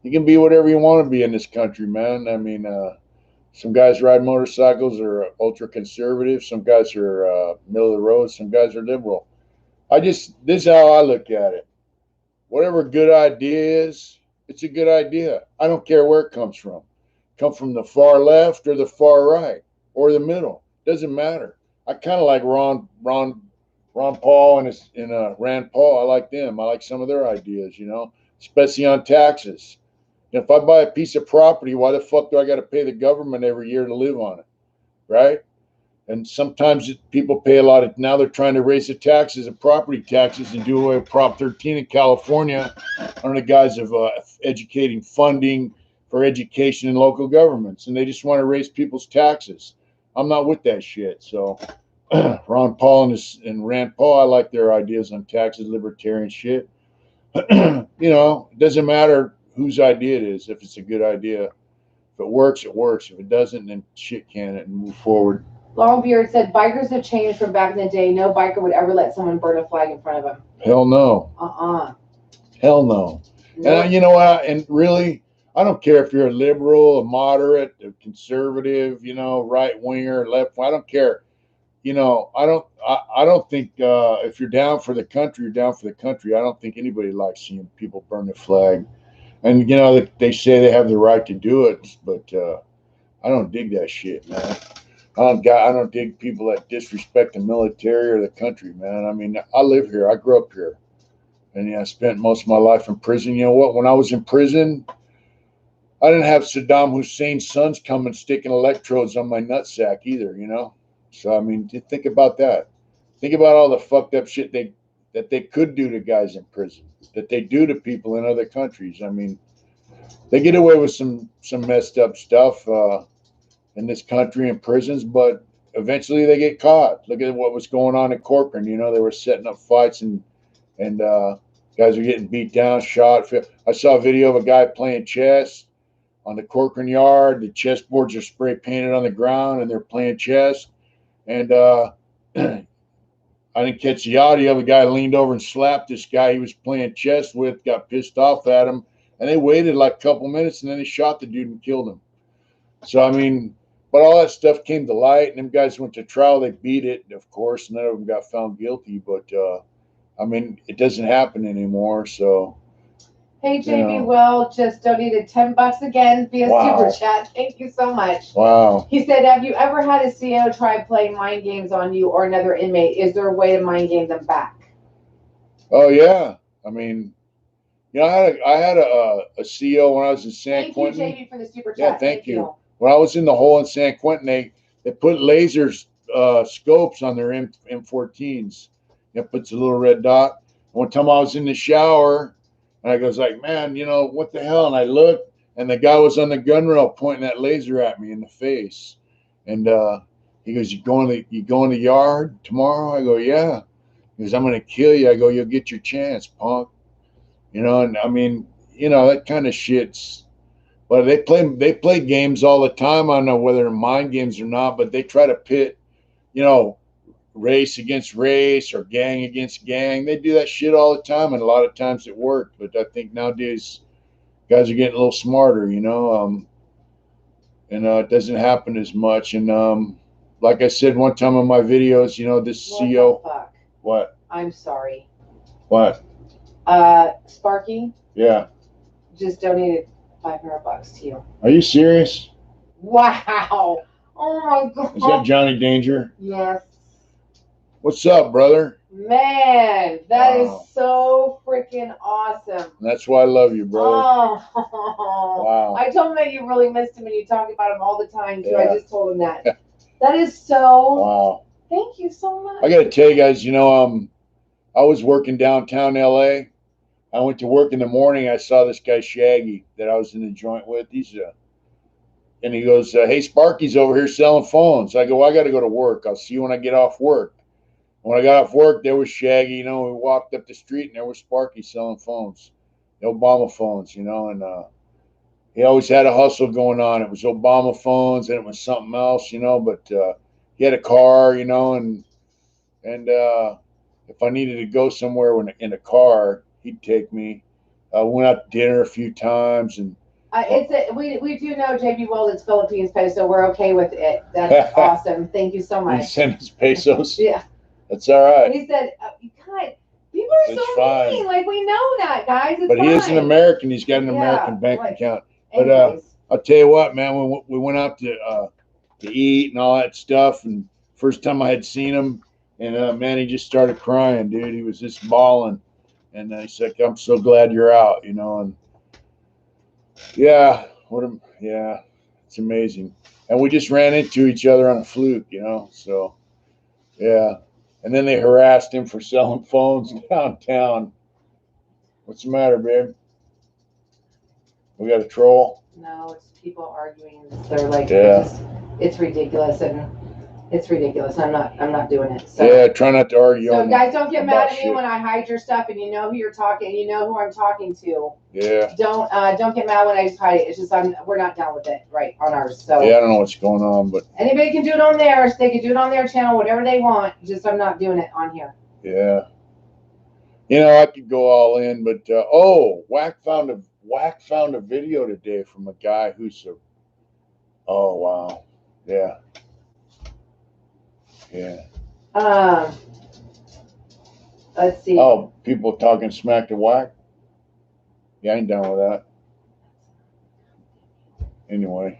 you can be whatever you want to be in this country, man. I mean, some guys ride motorcycles are ultra conservative. Some guys are middle of the road. Some guys are liberal. This is how I look at it. Whatever a good idea is, it's a good idea. I don't care where it comes from. Come from the far left or the far right or the middle. Doesn't matter. I kind of like Ron Paul and Rand Paul. I like them. I like some of their ideas, you know, especially on taxes. If I buy a piece of property, why the fuck do I got to pay the government every year to live on it, right? And sometimes people pay a lot. Now they're trying to raise the taxes and property taxes and do away with Prop 13 in California under the guise of educating funding for education in local governments. And they just want to raise people's taxes. I'm not with that shit. So Ron Paul and Rand Paul, I like their ideas on taxes, libertarian shit. You know, it doesn't matter whose idea it is. If it's a good idea, if it works, it works. If it doesn't, then shit can it and move forward. Longbeard said, bikers have changed from back in the day. No biker would ever let someone burn a flag in front of him. Hell no. Hell no. And you know what? And really, I don't care if you're a liberal, a moderate, a conservative, you know, right winger, left. I don't care. You know, I don't think if you're down for the country, you're down for the country. I don't think anybody likes seeing people burn the flag. And you know, they say they have the right to do it, but I don't dig that shit, man. I don't dig people that disrespect the military or the country, man. I mean, I live here. I grew up here. And yeah, I spent most of my life in prison. You know what? When I was in prison, I didn't have Saddam Hussein's sons coming sticking electrodes on my nutsack either, you know? So, I mean, think about that. Think about all the fucked up shit that they could do to guys in prison, that they do to people in other countries. I mean, they get away with some messed up stuff in this country in prisons, but eventually they get caught. Look at what was going on in Corcoran. You know, they were setting up fights and guys were getting beat down, shot. I saw a video of a guy playing chess on the Corcoran yard. The chessboards are spray painted on the ground, and they're playing chess. And I didn't catch the audio. The guy leaned over and slapped this guy he was playing chess with, got pissed off at him, and they waited like a couple minutes, and then they shot the dude and killed him. So, I mean, but all that stuff came to light, and them guys went to trial. They beat it, of course. None of them got found guilty, but, I mean, it doesn't happen anymore, so. Hey, JB Will just donated $10 again via Super Chat. Thank you so much. Wow. He said, have you ever had a CO try playing mind games on you or another inmate? Is there a way to mind game them back? Oh, yeah. I mean, you know, I had a CO when I was in San Quentin. Thank you, JB, for the Super Chat. Yeah, thank you. When I was in the hole in San Quentin, they put lasers, scopes on their M14s. It puts a little red dot. One time I was in the shower, and I goes like, man, you know, what the hell? And I looked, and the guy was on the gun rail pointing that laser at me in the face. And he goes, you going to the yard tomorrow? I go, yeah. He goes, I'm going to kill you. I go, you'll get your chance, punk. You know, and I mean, you know, that kind of shit's. But they play games all the time. I don't know whether they're mind games or not, but they try to pit, you know, race against race or gang against gang. They do that shit all the time, and a lot of times it worked. But I think nowadays guys are getting a little smarter, you know. It doesn't happen as much. And like I said one time in my videos, you know, this What CO. the fuck? What? I'm sorry. What? Sparky. Yeah. Just donated $500 to you. Are you serious? Wow. Oh my God. Is that Johnny Danger? Yes. What's up, brother? Man, that is so freaking awesome. That's why I love you, brother. Oh. Wow. I told him that you really missed him and you talk about him all the time too. Yeah. I just told him that. That is so. Wow. Thank you so much. I got to tell you guys, you know, I was working downtown LA. I went to work in the morning. I saw this guy Shaggy that I was in the joint with. And he goes, hey, Sparky's over here selling phones. I go, well, I got to go to work. I'll see you when I get off work. When I got off work, there was Shaggy. You know, we walked up the street and there was Sparky selling phones, the Obama phones. You know, and he always had a hustle going on. It was Obama phones and it was something else. You know, but he had a car. You know, and if I needed to go somewhere in a car, he'd take me. Went out to dinner a few times, and we do know JB World is Philippines peso. We're okay with it. That's awesome. Thank you so much. He sent us pesos. Yeah, that's all right. He said, "God, people are so mean. Like we know that, guys. It's but fine. He is an American. He's got an American bank account. But I'll tell you what, man. We went out to eat and all that stuff, and first time I had seen him, and man, he just started crying, dude. He was just bawling. And he said, I'm so glad you're out, you know. And yeah, it's amazing. And we just ran into each other on a fluke, you know. So, yeah. And then they harassed him for selling phones downtown. What's the matter, babe? We got a troll? No, it's people arguing. They're like, yeah. It's ridiculous. And it's ridiculous. I'm not doing it. So. Yeah, try not to argue. So guys, don't get mad at me when I hide your stuff and you know who you're talking, you know who I'm talking to. Yeah. Don't get mad when I just hide it. It's just we're not down with it right on ours. So yeah, I don't know what's going on, but anybody can do it on theirs. They can do it on their channel, whatever they want. Just I'm not doing it on here. Yeah. You know, I could go all in, but Whack found a video today from a guy who's oh wow. Yeah. Yeah. Let's see. Oh, people talking smack to Whack? Yeah, I ain't down with that. Anyway,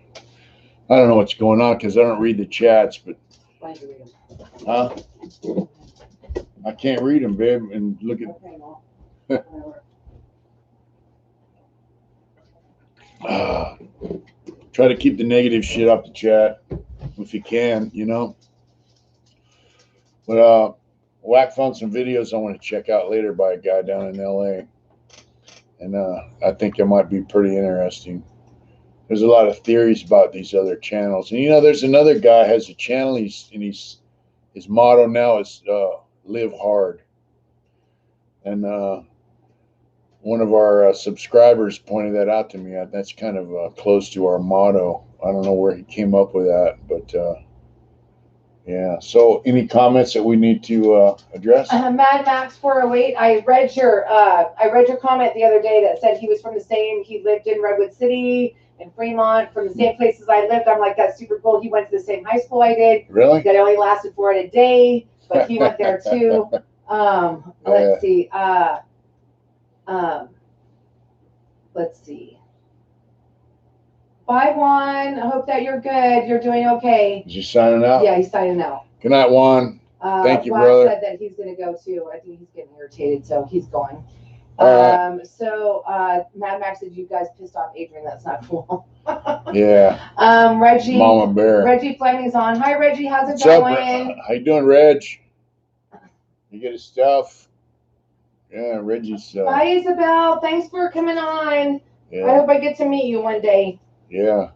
I don't know what's going on because I don't read the chats, but huh? I can't read them, babe, and look at. Okay, well. Try to keep the negative shit off the chat if you can, But Whack found some videos I want to check out later by a guy down in LA. And I think it might be pretty interesting. There's a lot of theories about these other channels. And there's another guy has a channel, his motto now is live hard. And one of our subscribers pointed that out to me. That's kind of close to our motto. I don't know where he came up with that, but yeah. So, any comments that we need to address? Mad Max 408. I read your comment the other day that said he was from the same. He lived in Redwood City and Fremont, from the same places I lived. I'm like, that's super cool. He went to the same high school I did. Really? That only lasted for a day, but he went there too. Let's see. Let's see. Bye, Juan. I hope that you're good. You're doing okay. Is he signing out? Yeah, he's signing out. Good night, Juan. Thank you, Juan brother. said that he's going to go too. I think he's getting irritated, so he's going. So Mad Max said you guys pissed off Adrian. That's not cool. Yeah. Reggie. Mama Bear. Reggie Fleming's on. Hi, Reggie. How's it What's going? up? How you doing, Reg? You get his stuff? Yeah, Reggie's. Hi, Isabel. Thanks for coming on. Yeah. I hope I get to meet you one day. Yeah.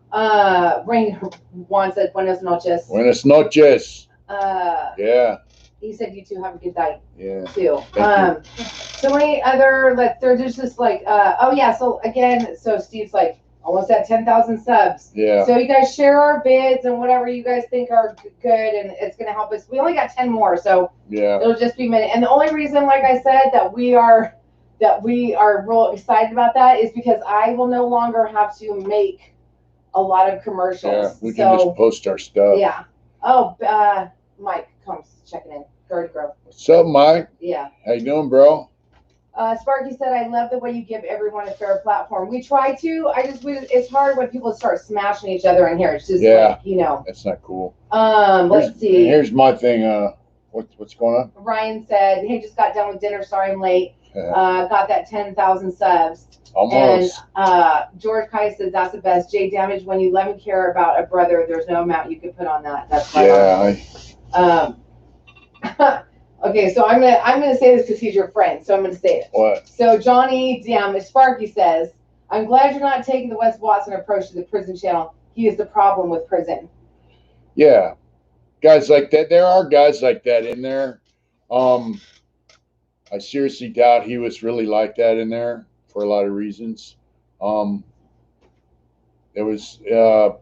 Juan said buenas noches. Buenas noches. Yeah. He said you two have a good night. Yeah. Too. Thank you. So any other there's just like oh yeah, so again, so Steve's like almost at 10,000 subs. Yeah. So you guys share our vids and whatever you guys think are good, and it's gonna help us. We only got 10 more, so yeah, it'll just be a minute. And the only reason, like I said, that we are real excited about that is because I will no longer have to make a lot of commercials. Yeah, we can just post our stuff. Yeah. Oh, Mike comes checking in. Garden Grove. What's up, Mike? Yeah. How you doing, bro? Sparky said, I love the way you give everyone a fair platform. We try to. It's hard when people start smashing each other in here. It's just That's not cool. Let's see. Here's my thing. What's going on? Ryan said, hey, just got done with dinner. Sorry I'm late. Got that 10,000 subs. Almost. And George Kai says, that's the best. J Damage, when you let me care about a brother, there's no amount you could put on that. That's right. Yeah. Okay, so I'm gonna say this because he's your friend, so I'm gonna say it. What? So Johnny Sparky says, I'm glad you're not taking the Wes Watson approach to the prison channel. He is the problem with prison. Yeah. Guys like that. There are guys like that in there. I seriously doubt he was really like that in there for a lot of reasons. There was,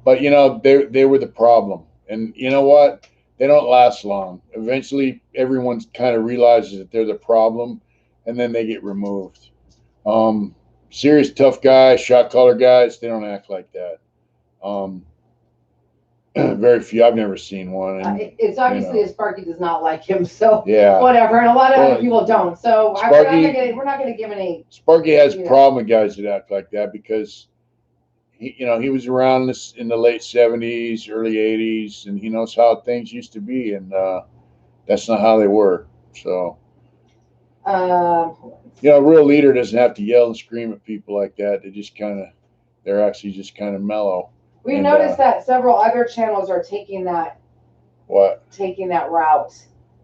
but they were the problem, and you know what? They don't last long. Eventually, everyone kind of realizes that they're the problem, and then they get removed. Serious tough guys, shot caller guys, they don't act like that. Very few. I've never seen one. And, it's obviously Sparky does not like him, so yeah, whatever. And a lot of other people don't. So we're not going to give any. Sparky has a problem with guys that act like that because he was around this in the late 70s, early 80s, and he knows how things used to be, and that's not how they were. So, a real leader doesn't have to yell and scream at people like that. They're actually just kind of mellow. We noticed that several other channels are taking that route.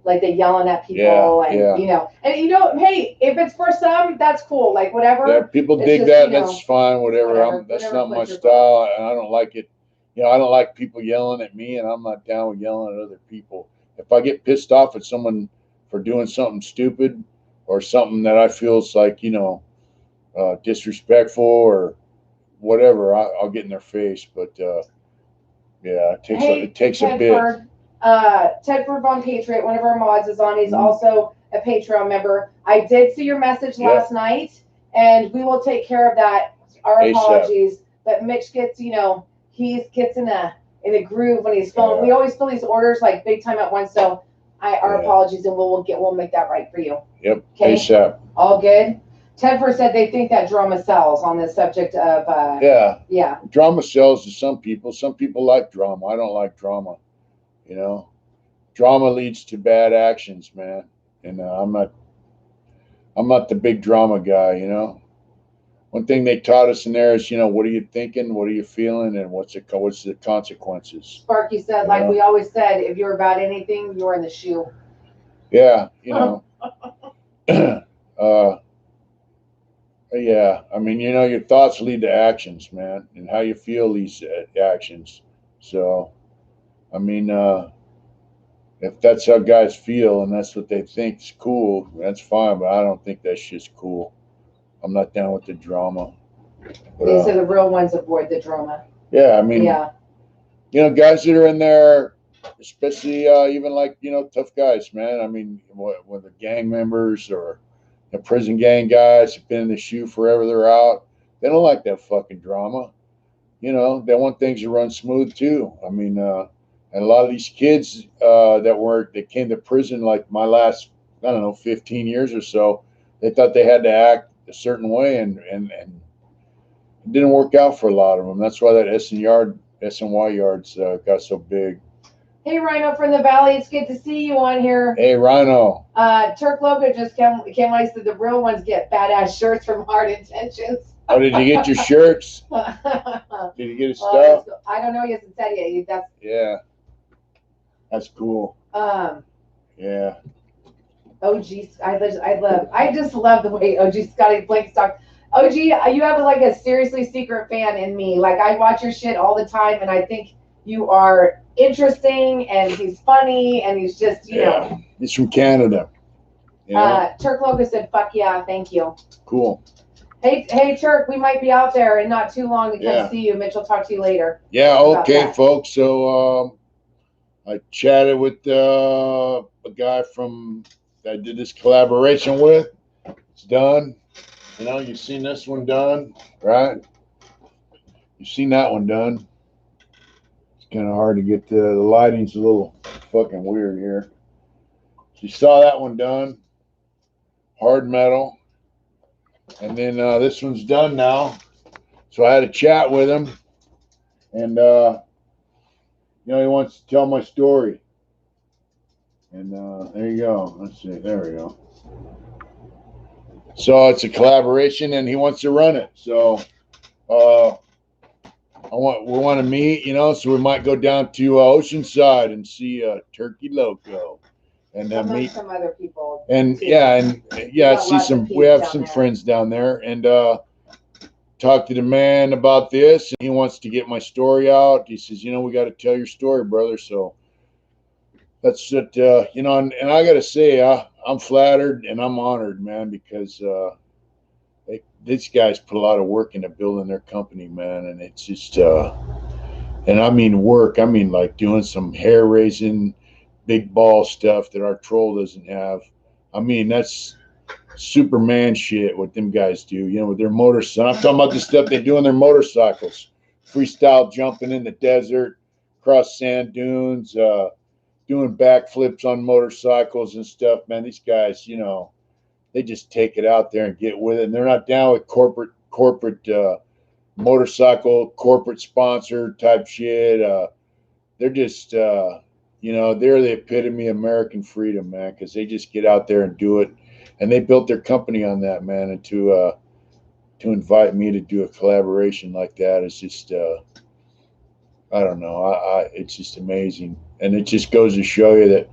Like they're yelling at people hey, if it's for some, that's cool. Like whatever. Yeah, people dig that. That's fine. Whatever. That's not my style, and I don't like it. I don't like people yelling at me, and I'm not down with yelling at other people. If I get pissed off at someone for doing something stupid or something that I feel is like disrespectful or whatever, I'll get in their face. But it takes a bit. Tedford Von Patriot, one of our mods, is on. He's also a Patreon member. I did see your message last night, and we will take care of that. Our apologies. But Mitch gets, he gets in a groove when he's filming. We always fill these orders like big time at once. So our apologies, and we'll make that right for you. Yep. Okay. ASAP. All good. Tedford said they think that drama sells on the subject of yeah. Drama sells to some people. Some people like drama. I don't like drama. Drama leads to bad actions, man. And I'm I'm not the big drama guy, you know. One thing they taught us in there is, you know, what are you thinking, what are you feeling, and what's the consequences. Sparky said, like we always said, if you're about anything, you're in the shoe. Yeah, you know. Yeah, I mean, you know, your thoughts lead to actions, man, and how you feel leads to actions. So, I mean, if that's how guys feel and that's what they think is cool, that's fine. But I don't think that shit's cool. I'm not down with the drama. But, They say the real ones avoid the drama. Yeah, I mean, yeah. You know, guys that are in there, especially even like, you know, tough guys, man. I mean, whether gang members or the prison gang guys have been in the shoe forever, they're out. They don't like that fucking drama. You know, they want things to run smooth too. I mean, and a lot of these kids that came to prison like my last, I don't know, 15 years or so, they thought they had to act a certain way, and it didn't work out for a lot of them. That's why that SNY yards got so big. Hey, Rhino from the Valley, it's good to see you on here. Hey, Rhino. Turk Loco just came on. He said the real ones get badass shirts from Hard Intentions. Oh, did you get your shirts? Did you get his stuff? I don't know. He hasn't said yet. Yeah. That's cool. Yeah. OG, I just love the way OG Scotty Blake's talk. OG, you have like a seriously secret fan in me. Like I watch your shit all the time, and I think you are interesting, and he's funny, and he's just you know. He's from Canada. Yeah. Turk Loco said, "Fuck yeah, thank you." Cool. Hey, Turk, we might be out there in not too long to come see you. Mitch will talk to you later. Yeah. Okay, folks. So I chatted with a guy that I did this collaboration with. It's done. You know, you've seen this one done, right? You've seen that one done. It's kind of hard to get the lighting's a little fucking weird here. So you saw that one done, hard metal, and then this one's done now. So I had a chat with him, and you know, he wants to tell my story. And there you go. Let's see. There we go. So it's a collaboration, and he wants to run it. So we want to meet, you know. So we might go down to Oceanside and see Turkey Loco, and meet some other people. And too. See some. We have some friends down there, and talk to the man about this. And he wants to get my story out. He says, you know, we got to tell your story, brother. So that's it. You know, and I got to say, I'm flattered and I'm honored, man, because these guys put a lot of work into building their company, man, and it's just, and I mean work. I mean like doing some hair raising, big ball stuff that our troll doesn't have. I mean that's Superman shit. What them guys do, you know, with their motorcycles. I'm talking about the stuff they do on their motorcycles, freestyle jumping in the desert, across sand dunes, doing backflips on motorcycles and stuff. Man, these guys, you know, they just take it out there and get with it. And they're not down with corporate motorcycle, corporate sponsor type shit. They're just, you know, they're the epitome of American freedom, man, because they just get out there and do it. And they built their company on that, man. And to invite me to do a collaboration like that is just, I don't know. It's just amazing. And it just goes to show you that,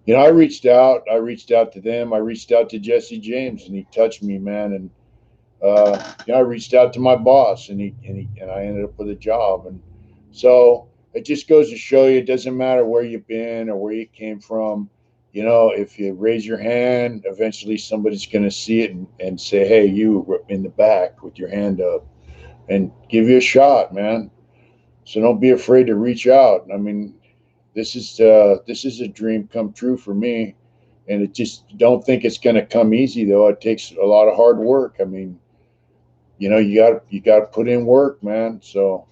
you know, I reached out to them. I reached out to Jesse James, and he touched me, man. And you know, I reached out to my boss, and I ended up with a job. And so it just goes to show you, it doesn't matter where you've been or where you came from. You know, if you raise your hand, eventually somebody's going to see it and say, "Hey, you in the back with your hand up," and give you a shot, man. So don't be afraid to reach out. I mean, this is a dream come true for me, and it just don't think it's going to come easy though. It takes a lot of hard work. I mean, you know, you got to put in work, man. So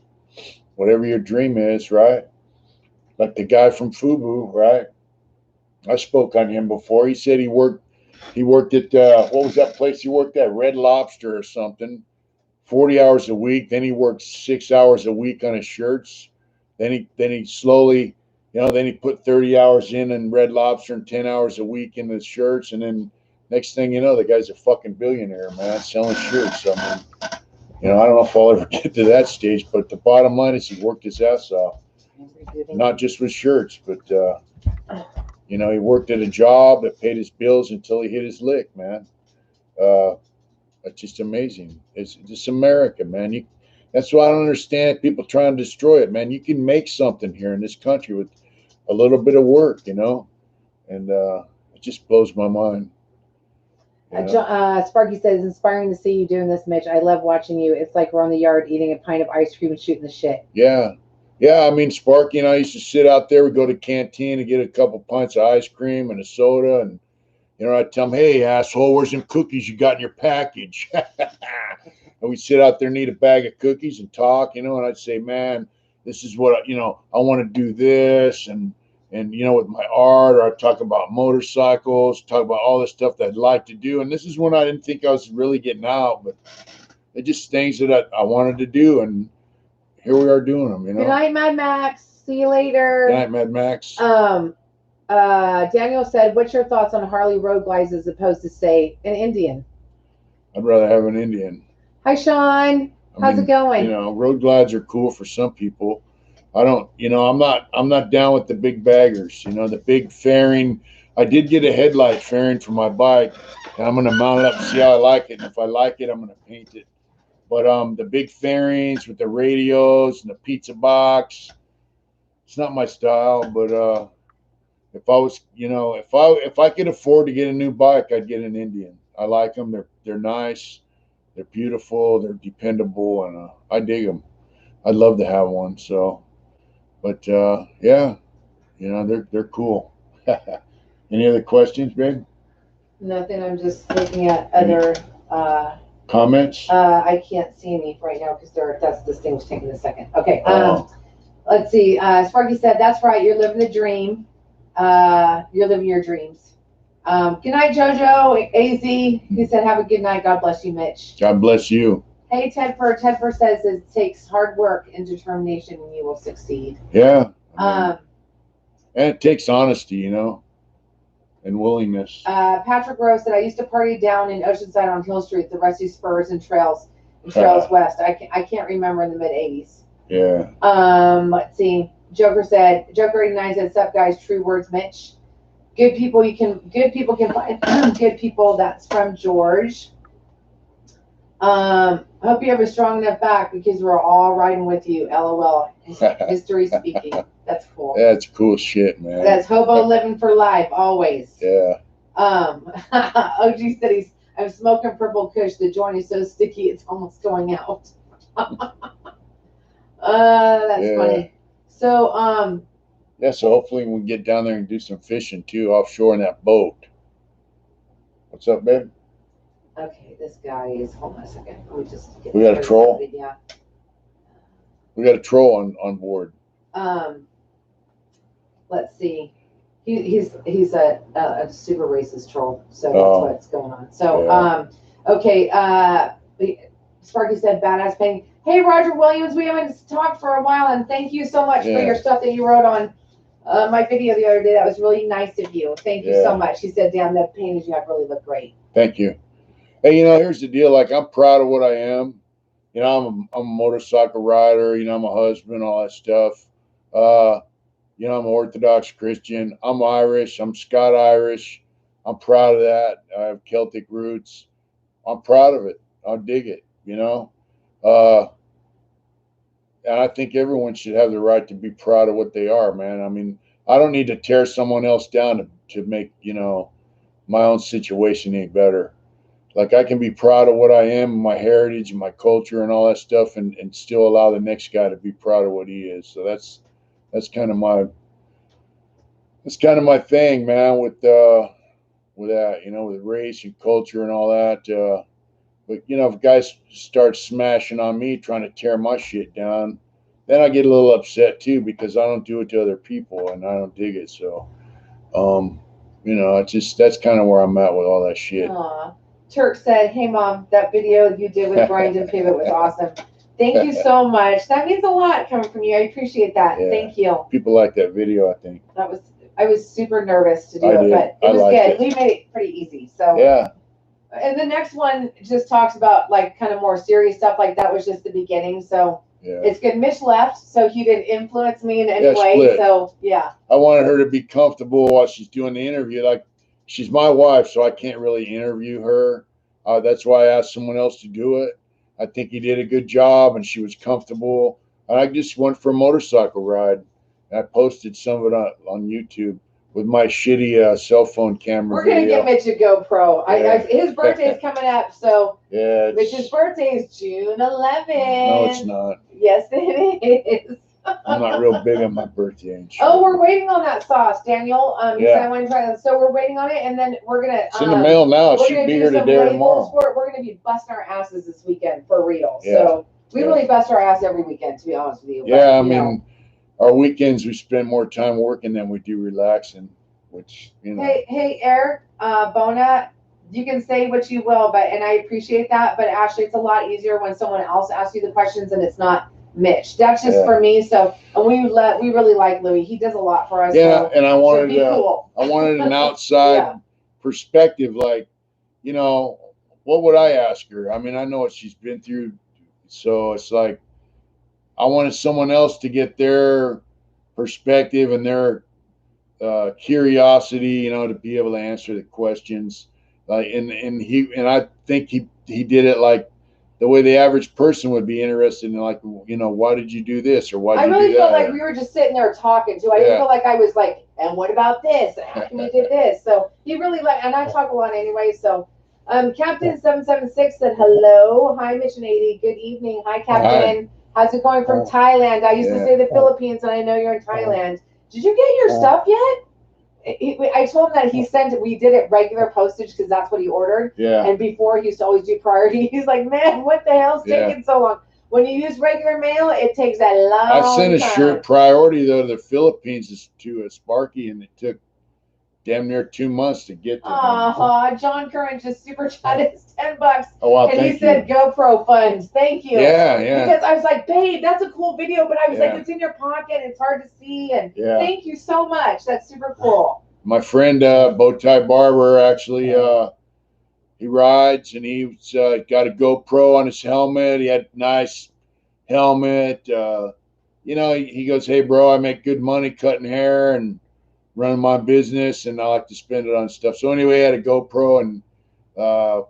whatever your dream is, right? Like the guy from Fubu, right? I spoke on him before. He said he worked at what was that place he worked at? Red Lobster or something. 40 hours a week. Then he worked 6 hours a week on his shirts. Then he slowly, you know, then he put 30 hours in Red Lobster and 10 hours a week in the shirts, and then next thing you know, the guy's a fucking billionaire, man, selling shirts. I mean, I don't know if I'll ever get to that stage, but the bottom line is he worked his ass off, not just with shirts, but he worked at a job that paid his bills until he hit his lick, man. It's just amazing. It's just America, man. That's why I don't understand people trying to destroy it, man. You can make something here in this country with a little bit of work, and it just blows my mind. Sparky says, inspiring to see you doing this, Mitch. I love watching you. It's like we're on the yard eating a pint of ice cream and shooting the shit. Yeah. I mean, Sparky and I used to sit out there. We'd go to the canteen and get a couple pints of ice cream and a soda. And, I'd tell him, hey, asshole, where's them cookies you got in your package? And we'd sit out there and eat a bag of cookies and talk, and I'd say, man, this is what, I want to do this. And with my art, or I'd talk about motorcycles, talk about all the stuff that I'd like to do. And this is when I didn't think I was really getting out, but it just things that I wanted to do. And here we are doing them, Good night, Mad Max. See you later. Good night, Mad Max. Daniel said, what's your thoughts on Harley road glides as opposed to, say, an Indian? I'd rather have an Indian. Hi, Sean. How's it going? Road glides are cool for some people. I don't, I'm not down with the big baggers, the big fairing. I did get a headlight fairing for my bike, and I'm going to mount it up and see how I like it. And if I like it, I'm going to paint it. But the big fairings with the radios and the pizza box, it's not my style. But if I was, if I could afford to get a new bike, I'd get an Indian. I like them. They're nice. They're beautiful. They're dependable, and I dig them. I'd love to have one. So, but yeah, they're cool. Any other questions, babe? Nothing. I'm just looking at other comments. I can't see any right now because this thing was taking a second. Okay. Let's see. Sparky said, "That's right. You're living the dream. You're living your dreams." Good night, Jojo. Az. He said, "Have a good night. God bless you, Mitch." God bless you. Hey, Tedford. Tedford says it takes hard work and determination, and you will succeed. Yeah. And it takes honesty, and willingness. Patrick Rose said, "I used to party down in Oceanside on Hill Street, the Rusty Spurs and Trails West. I can't remember in the mid '80s." Yeah. Let's see. Joker 89 said, "Sup, guys? True words, Mitch. Good people can find good people." That's from George. Hope you have a strong enough back because we're all riding with you. LOL. History speaking. That's cool. That's cool shit, man. That's hobo living for life always. Yeah. OG said I'm smoking purple kush. The joint is so sticky it's almost going out. That's funny. So yeah, so hopefully we can get down there and do some fishing too offshore in that boat. What's up, babe? Okay, this guy is, hold on a second. Let me just get we got a troll? Started. Yeah. We got a troll on board. Let's see. He's a super racist troll, so that's what's going on. So yeah. Okay, Sparky said badass painting. Hey, Roger Williams, we haven't talked for a while, and thank you so much for your stuff that you wrote on my video the other day. That was really nice of you. Thank you so much. He said, damn, the paintings you have really look great. Thank you. Hey, here's the deal. Like, I'm proud of what I am. I'm a motorcycle rider. I'm a husband, all that stuff. I'm an Orthodox Christian. I'm Irish. I'm Scot-Irish. I'm proud of that. I have Celtic roots. I'm proud of it. I dig it, and I think everyone should have the right to be proud of what they are, man. I mean, I don't need to tear someone else down to make, my own situation any better. Like, I can be proud of what I am, my heritage and my culture and all that stuff, and still allow the next guy to be proud of what he is. So that's kind of my thing, man, with that, with race and culture and all that. But, if guys start smashing on me, trying to tear my shit down, then I get a little upset too, because I don't do it to other people and I don't dig it. So, it's just, that's kind of where I'm at with all that shit. Aww. Turk said, hey, Mom, that video you did with Brian and Pivot was awesome. Thank you so much. That means a lot coming from you. I appreciate that. Yeah. Thank you. People like that video, I think. That was I was super nervous to do I it, did. but it I was liked good. it. We made it pretty easy. So Yeah. And the next one just talks about like kind of more serious stuff. Like that was just the beginning. So Yeah. it's good. Mitch left, so he didn't influence me in any way. Split. So yeah. I wanted her to be comfortable while she's doing the interview. Like, she's my wife, so I can't really interview her. That's why I asked someone else to do it. I think he did a good job, and she was comfortable. And I just went for a motorcycle ride. And I posted some of it on YouTube with my shitty cell phone camera. We're gonna get Mitch a GoPro. Yeah. His birthday is coming up, so yeah. Mitch's birthday is June 11th. No, it's not. Yes, it is. I'm not real big on my birthday. Ain't sure. Oh, we're waiting on that sauce, Daniel. He said Yeah. I want to try that. So we're waiting on it, and then we're gonna. It's in the mail now. It We're should gonna be do here some today or labels tomorrow. for it. We're gonna be busting our asses this weekend for real. Yeah. So we Yeah. really bust our ass every weekend, to be honest with you. Yeah, but, I mean, our weekends we spend more time working than we do relaxing, which, you know. Hey, Eric, Bona, you can say what you will, and I appreciate that. But actually, it's a lot easier when someone else asks you the questions and it's not Mitch. That's just for me. So, and we really like Louis. He does a lot for us. Yeah, and I wanted cool. I wanted an outside perspective, like, you know, what would I ask her? I mean, I know what she's been through, so it's like I wanted someone else to get their perspective and their curiosity, you know, to be able to answer the questions. And I think he did it like the way the average person would be interested in, like, you know, why did you do this or why did you do that? I really felt like we were just sitting there talking too. I didn't feel like I was like, and what about this? And how come you did this? So he really and I talk a lot anyway. So Captain 776 said hello. Hi, Mission 80. Good evening. Hi, Captain. Hi. How's it going from Thailand? I used to say the Philippines, and I know you're in Thailand. Did you get your stuff yet? I told him that he sent it. We did it regular postage because that's what he ordered. Yeah. And before he used to always do priority. He's like, man, what the hell's taking so long? When you use regular mail, it takes a long time. I sent a shirt priority though to the Philippines to Sparky, and it took damn near 2 months to get there. John Curran just super chatted us $10. Oh wow, and he said GoPro funds. Thank you. Yeah. Because I was like, babe, that's a cool video, but I was like, it's in your pocket, it's hard to see, and thank you so much. That's super cool. My friend Bowtie Barber actually he rides, and he's got a GoPro on his helmet. He had a nice helmet. You know, he goes, hey bro, I make good money cutting hair and running my business, and I like to spend it on stuff. So anyway, I had a GoPro, and about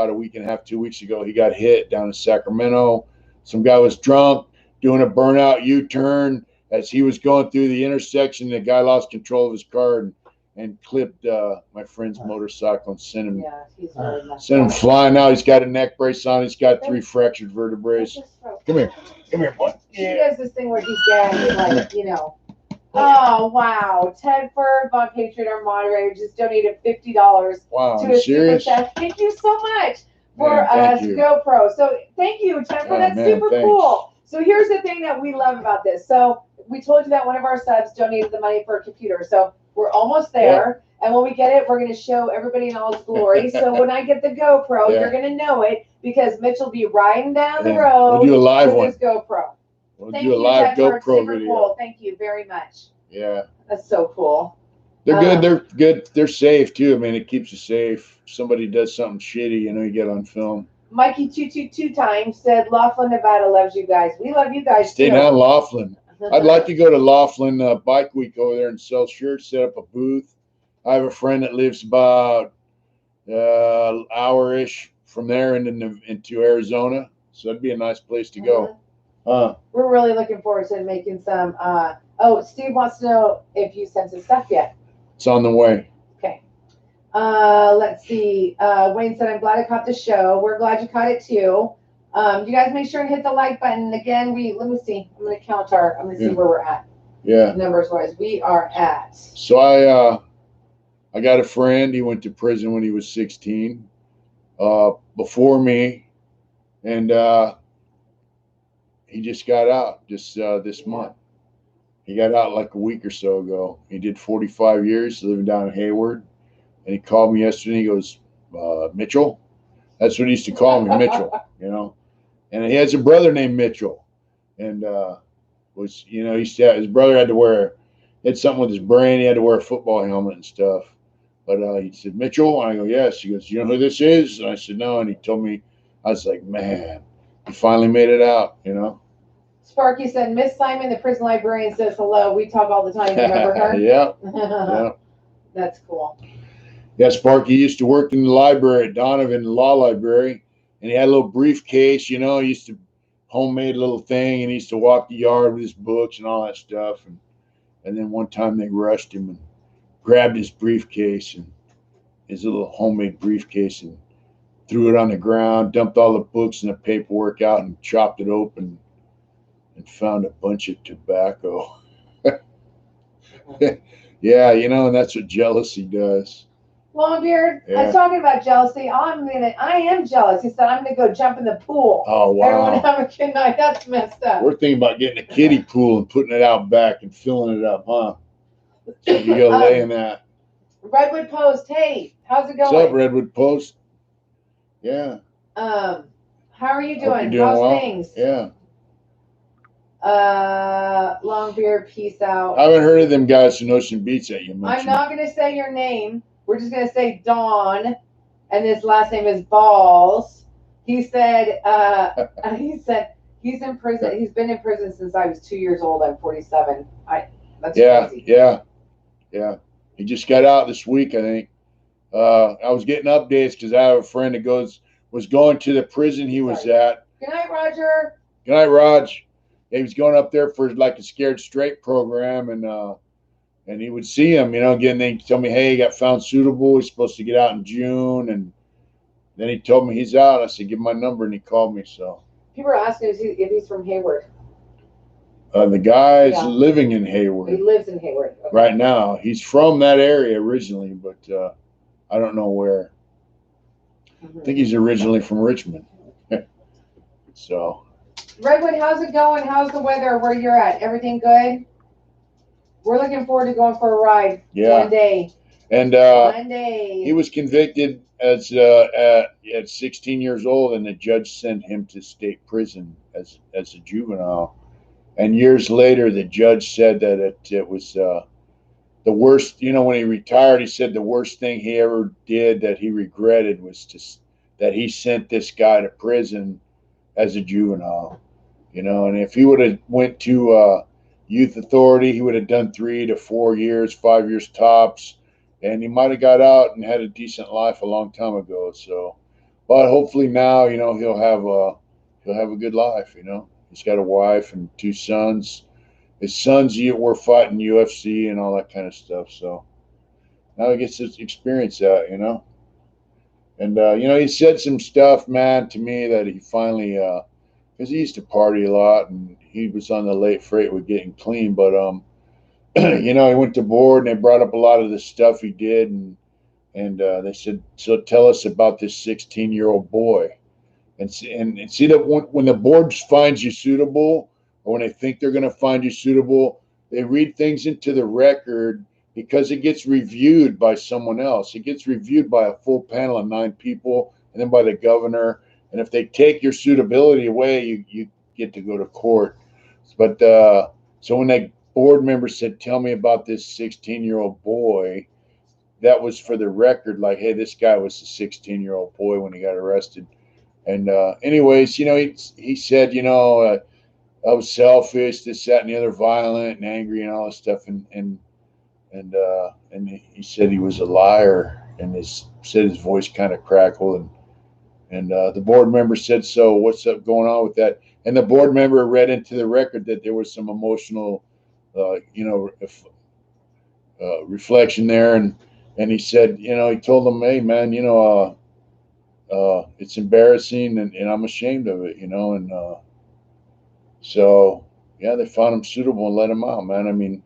a week and a half, 2 weeks ago, he got hit down in Sacramento. Some guy was drunk doing a burnout U-turn. As he was going through the intersection, the guy lost control of his car and clipped my friend's motorcycle and sent him flying. Now he's got a neck brace on. He's got 3 fractured vertebrae. Come here, boy. He does this thing where he's gagged, like, you know. Oh, wow. Ted Ford, Von Patriot, our moderator, just donated $50 wow, to a super chat. Thank you so much for GoPro. So thank you, Ted Ford. That's super cool. So here's the thing that we love about this. So we told you that one of our subs donated the money for a computer. So we're almost there. Yeah. And when we get it, we're going to show everybody in all its glory. So when I get the GoPro, you're going to know it because Mitch will be riding down the road we'll do a live with one. his GoPro. We'll do a live GoPro video. Cool. Thank you very much. Yeah. That's so cool. They're good. They're good. They're safe too. I mean, it keeps you safe. If somebody does something shitty, you know, you get on film. Mikey 222 times said Laughlin, Nevada loves you guys. We love you guys Stay too. down Laughlin. I'd like to go to Laughlin Bike Week over there and sell shirts, set up a booth. I have a friend that lives about hour-ish from there into Arizona, so that'd be a nice place to go. We're really looking forward to making some. Steve wants to know if you sent his stuff yet. It's on the way. Okay. Let's see. Wayne said, I'm glad I caught the show. We're glad you caught it too. You guys make sure and hit the like button. Again, let me see. I'm going to count I'm going to see where we're at. Yeah. Numbers wise. We are at. So I got a friend. He went to prison when he was 16 before me. And he just got out this month. He got out like a week or so ago. He did 45 years living down in Hayward. And he called me yesterday. And he goes, Mitchell? That's what he used to call me, Mitchell, you know. And he has a brother named Mitchell. And his brother had to wear He had something with his brain. He had to wear a football helmet and stuff. But he said, Mitchell? And I go, yes. He goes, you know who this is? And I said, no. And he told me, I was like, man, he finally made it out, you know? Sparky said, Miss Simon, the prison librarian, says hello. We talk all the time. Remember her? Yeah. Yeah. That's cool. Yeah, Sparky used to work in the library at Donovan, the law library. And he had a little briefcase, you know, he used to homemade little thing. And he used to walk the yard with his books and all that stuff. And then one time they rushed him and grabbed his briefcase and his little homemade briefcase and threw it on the ground, dumped all the books and the paperwork out and chopped it open and found a bunch of tobacco. Yeah, you know, and that's what jealousy does. Longbeard, Yeah. I'm talking about jealousy. I am jealous. He said, I'm going to go jump in the pool. Oh, wow. Everyone have a good night. That's messed up. We're thinking about getting a kiddie pool and putting it out back and filling it up, huh? So you go lay in that. Redwood Post, hey, how's it going? What's up, Redwood Post? Yeah. How are you Hope doing? you're doing How's well. things? Yeah. Longbeard, peace out. I haven't heard of them guys from Ocean Beach that you mentioned. I'm not going to say your name. We're just going to say Dawn, and his last name is Balls. He said, he's in prison. He's been in prison since I was 2 years old. I'm 47. That's crazy. Yeah. He just got out this week, I think. I was getting updates because I have a friend that was going to the prison he was at. Good night, Roger. Good night, Raj. Yeah, he was going up there for like a Scared Straight program, and he would see him, you know. Again, they tell me, hey, he got found suitable. He's supposed to get out in June, and then he told me he's out. I said, give him my number, and he called me. So people are asking if he's from Hayward. The guy's living in Hayward. He lives in Hayward right now. He's from that area originally, but I don't know where. Mm-hmm. I think he's originally from Richmond. So. Redwood, how's it going? How's the weather where you're at? Everything good? We're looking forward to going for a ride one day. And one day. He was convicted at 16 years old, and the judge sent him to state prison as a juvenile. And years later, the judge said that it was the worst. You know, when he retired, he said the worst thing he ever did that he regretted was that he sent this guy to prison as a juvenile. You know, and if he would have went to youth authority, he would have done 3 to 4 years, 5 years tops, and he might have got out and had a decent life a long time ago. So, but hopefully now, you know, he'll have a good life. You know, he's got a wife and 2 sons. His sons were fighting UFC and all that kind of stuff. So now he gets to experience that, you know. And you know, he said some stuff, man, to me that he finally. Because he used to party a lot, and he was on the late freight with getting clean. But you know, he went to board, and they brought up a lot of the stuff he did, and they said, "So tell us about this 16-year-old boy." And see that when the board finds you suitable, or when they think they're going to find you suitable, they read things into the record because it gets reviewed by someone else. It gets reviewed by a full panel of 9 people, and then by the governor. And if they take your suitability away, you get to go to court. But so when that board member said, tell me about this 16-year-old boy, that was for the record, like, hey, this guy was a 16-year-old boy when he got arrested. And anyways, you know, he said, you know, I was selfish, this, that, and the other, violent and angry and all this stuff. And he said he was a liar, and said his voice kind of crackled. And the board member said, so what's up going on with that? And the board member read into the record that there was some emotional, you know, reflection there. And he said, you know, he told them, hey, man, you know, it's embarrassing and I'm ashamed of it, you know. And so, yeah, they found him suitable and let him out, man. I mean,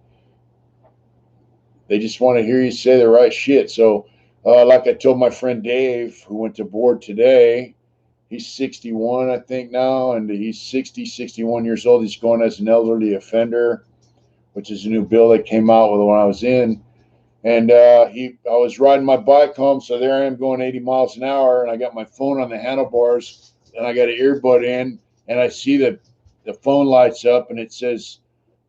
they just want to hear you say the right shit. So, like I told my friend Dave, who went to board today, he's 61, I think now, and he's 61 years old. He's going as an elderly offender, which is a new bill that came out when I was in. And I was riding my bike home, so there I am going 80 miles an hour, and I got my phone on the handlebars, and I got an earbud in, and I see the phone lights up, and it says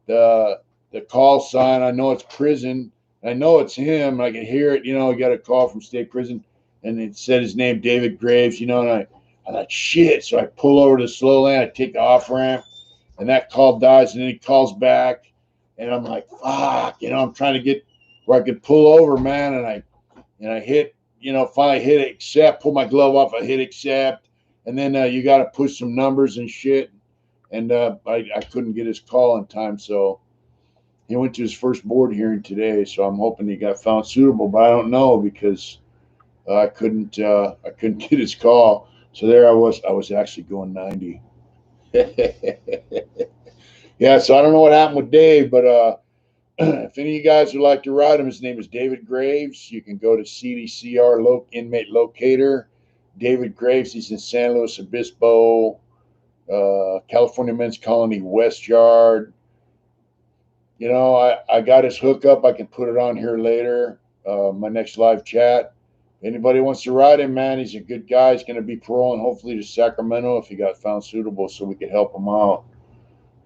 the the call sign. I know it's prison. I know it's him. I can hear it. You know, I got a call from state prison, and it said his name, David Graves. You know, and I thought, shit. So I pull over to the slow lane. I take the off ramp, and that call dies, and then he calls back, and I'm like, fuck. You know, I'm trying to get where I could pull over, man, and I hit. You know, finally hit accept. Pull my glove off. I hit accept, and then you got to push some numbers and shit. And I couldn't get his call in time, so he went to his first board hearing today. So I'm hoping he got found suitable, but I don't know because I couldn't get his call. So there I was actually going 90. Yeah, so I don't know what happened with Dave, but if any of you guys would like to ride him, his name is David Graves. You can go to CDCR inmate locator. David Graves, he's in San Luis Obispo, California Men's Colony West Yard. You know, I got his hookup. I can put it on here later, my next live chat. Anybody wants to ride him, man, he's a good guy. He's going to be paroling hopefully to Sacramento if he got found suitable so we could help him out.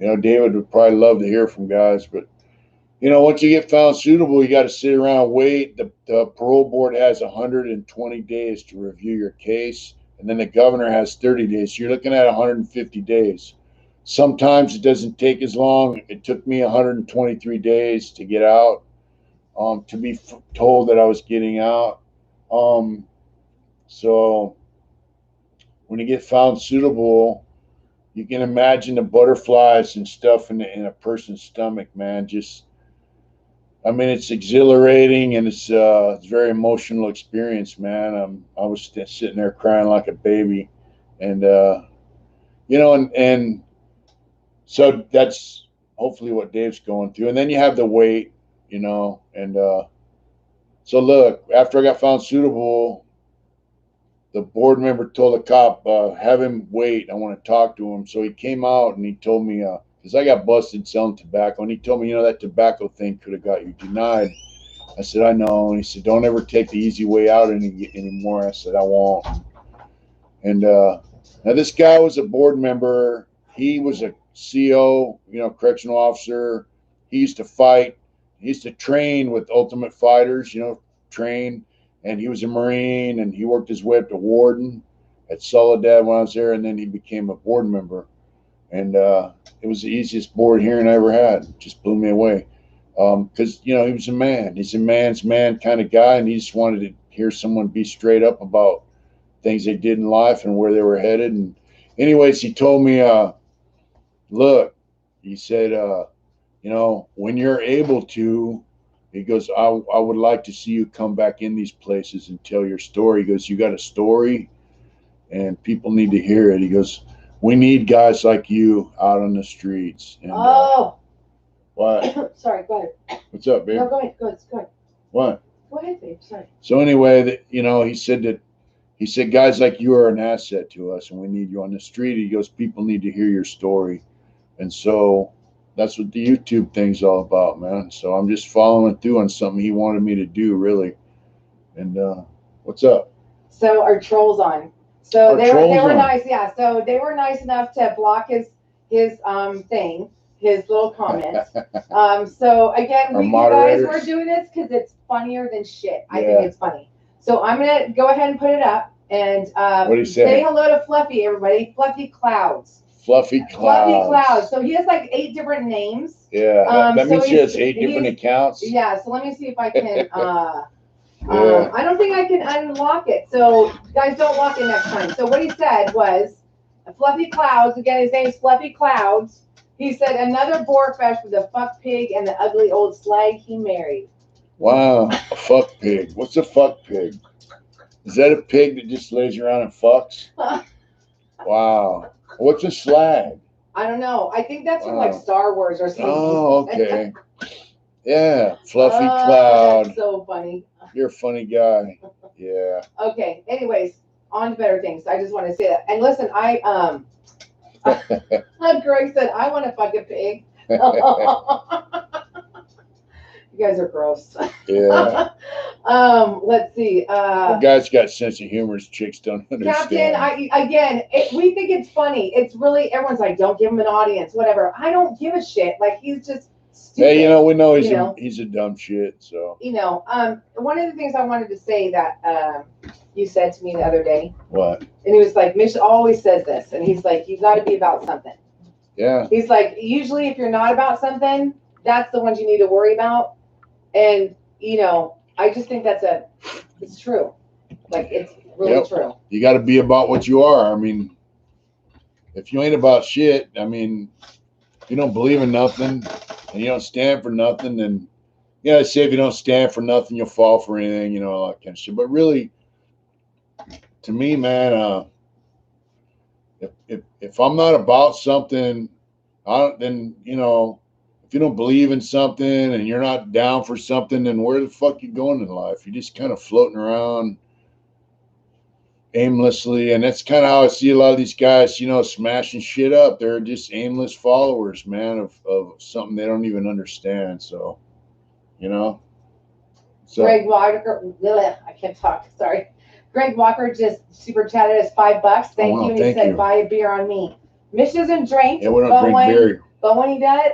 You know, David would probably love to hear from guys, but, you know, once you get found suitable, you got to sit around and wait. The parole board has 120 days to review your case, and then the governor has 30 days. So you're looking at 150 days. Sometimes it doesn't take as long. It took me 123 days to get out, to be told that I was getting out. So when you get found suitable, you can imagine the butterflies and stuff in a person's stomach, man. Just, I mean, it's exhilarating and it's a very emotional experience, man. I was sitting there crying like a baby, and you know, and so that's hopefully what Dave's going through. And then you have the wait, you know, and so look, after I got found suitable, the board member told the cop, have him wait. I want to talk to him. So he came out and he told me, because I got busted selling tobacco, and he told me, you know, that tobacco thing could have got you denied. I said, I know. And he said, don't ever take the easy way out anymore. I said, I won't. And now this guy was a board member. He was a CO, you know, correctional officer. He used to fight. He used to train with Ultimate Fighters, you know, train. And he was a Marine, and he worked his way up to warden at Soledad when I was there, and then he became a board member. And it was the easiest board hearing I ever had. It just blew me away. Because, you know, he was a man. He's a man's man kind of guy, and he just wanted to hear someone be straight up about things they did in life and where they were headed. And anyways, he told me, look, he said, you know, when you're able to, he goes, I would like to see you come back in these places and tell your story. He goes, you got a story and people need to hear it. He goes, we need guys like you out on the streets. And, what? Sorry, go ahead. What's up, babe? No, go ahead. Go ahead. What? Go ahead, babe. Sorry. So anyway, you know, he said guys like you are an asset to us and we need you on the street. He goes, people need to hear your story. And so that's what the YouTube thing's all about, man. So I'm just following through on something he wanted me to do, really. And what's up? So our trolls on. So they were nice, yeah. So they were nice enough to block his thing, his little comments. So again, you guys were doing this because it's funnier than shit. I think it's funny. So I'm gonna go ahead and put it up and what do you say hello to Fluffy, everybody. Fluffy Clouds. Fluffy Clouds. Fluffy Clouds. So he has like 8 different names. Yeah, that means he has 8 different accounts. Yeah, so let me see if I can. I don't think I can unlock it. So guys, don't lock it next time. So what he said was, Fluffy Clouds. Again, his name's Fluffy Clouds. He said another boar fest with a fuck pig and the ugly old slag he married. Wow, a fuck pig. What's a fuck pig? Is that a pig that just lays around and fucks? Wow. What's a slag? I don't know. I think that's from like Star Wars or something. Oh, okay. Yeah, Fluffy Cloud. That's so funny. You're a funny guy. Yeah. Okay. Anyways, on to better things. I just want to say that. And listen, Greg said, I want to fuck a pig. You guys are gross. Yeah. Let's see. The guy's got sense of humor. Chicks don't understand. Captain, we think it's funny. It's really, everyone's like, don't give him an audience, whatever. I don't give a shit. Like, he's just, stupid. Hey, you know, we know You know. he's a dumb shit. So You know, one of the things I wanted to say that you said to me the other day, what? and he was like, Mitch always says this, and he's like, you got to be about something. Yeah. He's like, usually if you're not about something, that's the ones you need to worry about. And you know, I just think it's true. Like, it's really true. You got to be about what you are. I mean, if you ain't about shit, I mean, if you don't believe in nothing and you don't stand for nothing, then you know, say if you don't stand for nothing, you'll fall for anything, you know, all that kind of shit. But really, to me, man, if I'm not about something, then you know, if you don't believe in something and you're not down for something, then where the fuck you going in life? You're just kind of floating around aimlessly, and that's kind of how I see a lot of these guys, you know, smashing shit up. They're just aimless followers, man, of something they don't even understand. So, you know. So, Greg Walker, I can't talk. Sorry. Greg Walker just super chatted us $5. Thank you. And he said, buy a beer on me. Mitch doesn't drink. Yeah, we don't drink beer. But when he does,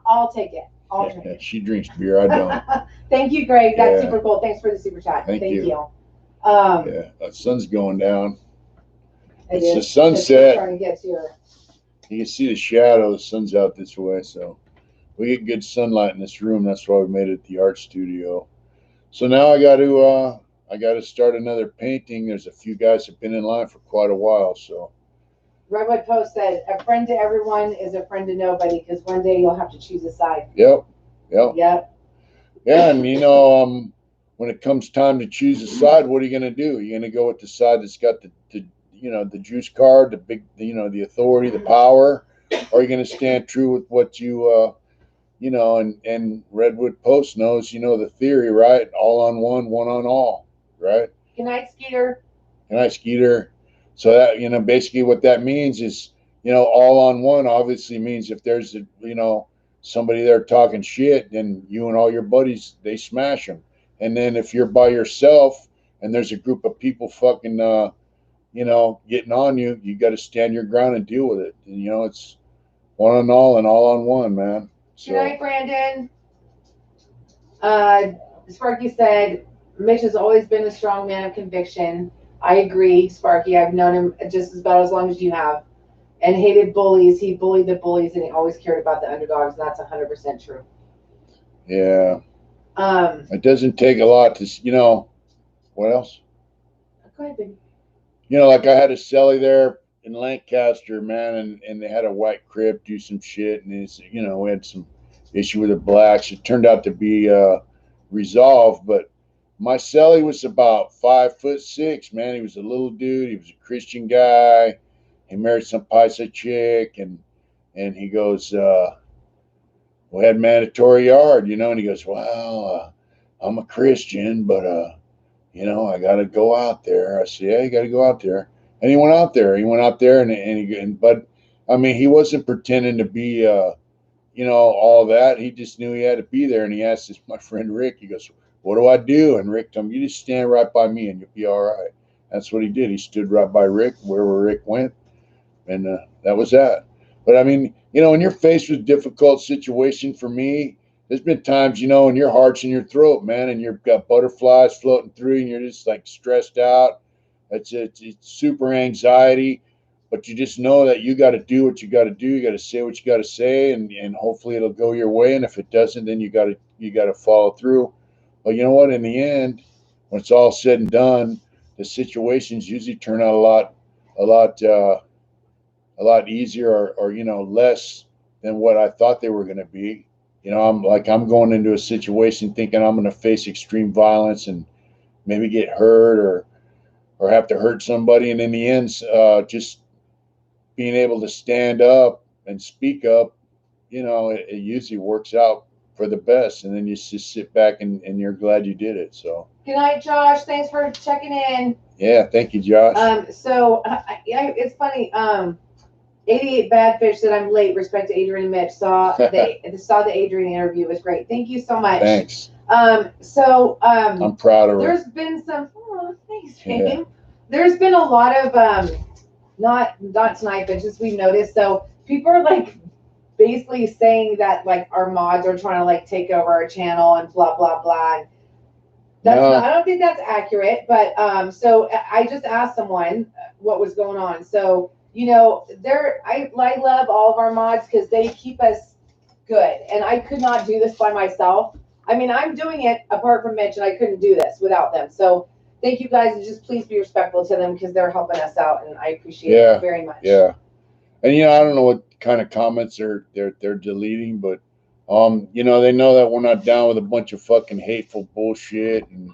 I'll take it. I'll drink it. She drinks beer. I don't. Thank you, Greg. That's super cool. Thanks for the super chat. Thank you. Yeah, the sun's going down. It's the sunset. Trying to get to your... You can see the shadow. The sun's out this way, so we get good sunlight in this room. That's why we made it the art studio. So now I got to start another painting. There's a few guys that have been in line for quite a while. So Redwood Post said, "A friend to everyone is a friend to nobody, because one day you'll have to choose a side." Yep. Yeah, and you know, when it comes time to choose a side, what are you going to do? You're going to go with the side that's got the you know, the juice card, the big, you know, the authority, the power, or are you going to stand true with what you you know, and Redwood Post knows, you know, the theory, right? All on one, one on all, right? Good night, Skeeter. Good night, Skeeter. So that, you know, basically what that means is, you know, all on one obviously means if there's a, you know, somebody there talking shit, then you and all your buddies, they smash them. And then if you're by yourself and there's a group of people fucking, you know, getting on you, you got to stand your ground and deal with it. And, you know, it's one on all and all on one, man. So, good night, Brandon. Sparky said, Mitch has always been a strong man of conviction. I agree, Sparky. I've known him just about as long as you have. And hated bullies. He bullied the bullies, and he always cared about the underdogs. And that's 100% true. Yeah. It doesn't take a lot to, you know, what else? Go ahead, baby. You know, like I had a celly there in Lancaster, man, and they had a white crib do some shit, and it's, you know, we had some issue with the blacks. It turned out to be resolved, but my celly was about 5'6", man. He was a little dude. He was a Christian guy. He married some Paisa chick, and he goes, we had mandatory yard, you know, and he goes, well, I'm a Christian, but you know, I got to go out there. I said, yeah, you got to go out there. And he went out there. But I mean, he wasn't pretending to be, you know, all that. He just knew he had to be there. And he asked my friend Rick, he goes, what do I do? And Rick told him, you just stand right by me and you'll be all right. That's what he did. He stood right by Rick, wherever Rick went. And that was that. But I mean, you know, when you're faced with difficult situation, for me, there's been times, you know, and your heart's in your throat, man, and you've got butterflies floating through, and you're just like stressed out. It's super anxiety, but you just know that you got to do what you got to do. You got to say what you got to say, and hopefully it'll go your way. And if it doesn't, then you got to follow through. But you know what? In the end, when it's all said and done, the situations usually turn out a lot easier, or you know, less than what I thought they were going to be. You know, I'm going into a situation thinking I'm going to face extreme violence and maybe get hurt or have to hurt somebody, and in the end, just being able to stand up and speak up, you know, it usually works out for the best, and then you just sit back and you're glad you did it. So good night, Josh. Thanks for checking in. Yeah, thank you, Josh. Yeah, it's funny. 88 Badfish said I'm late. Respect to Adrian and Mitch. Saw the Adrian interview. It was great. Thank you so much. Thanks. I'm proud of her. There's been some. Oh, thanks, James. There's been a lot of not tonight, but just we've noticed. So people are like basically saying that like our mods are trying to like take over our channel and blah blah blah. That's No. not, I don't think that's accurate, but so I just asked someone what was going on. So you know, I love all of our mods because they keep us good, and I could not do this by myself. I mean, I'm doing it apart from Mitch, and I couldn't do this without them. So thank you guys, and just please be respectful to them because they're helping us out, and I appreciate it very much. Yeah. And you know, I don't know what kind of comments they're deleting, but you know, they know that we're not down with a bunch of fucking hateful bullshit and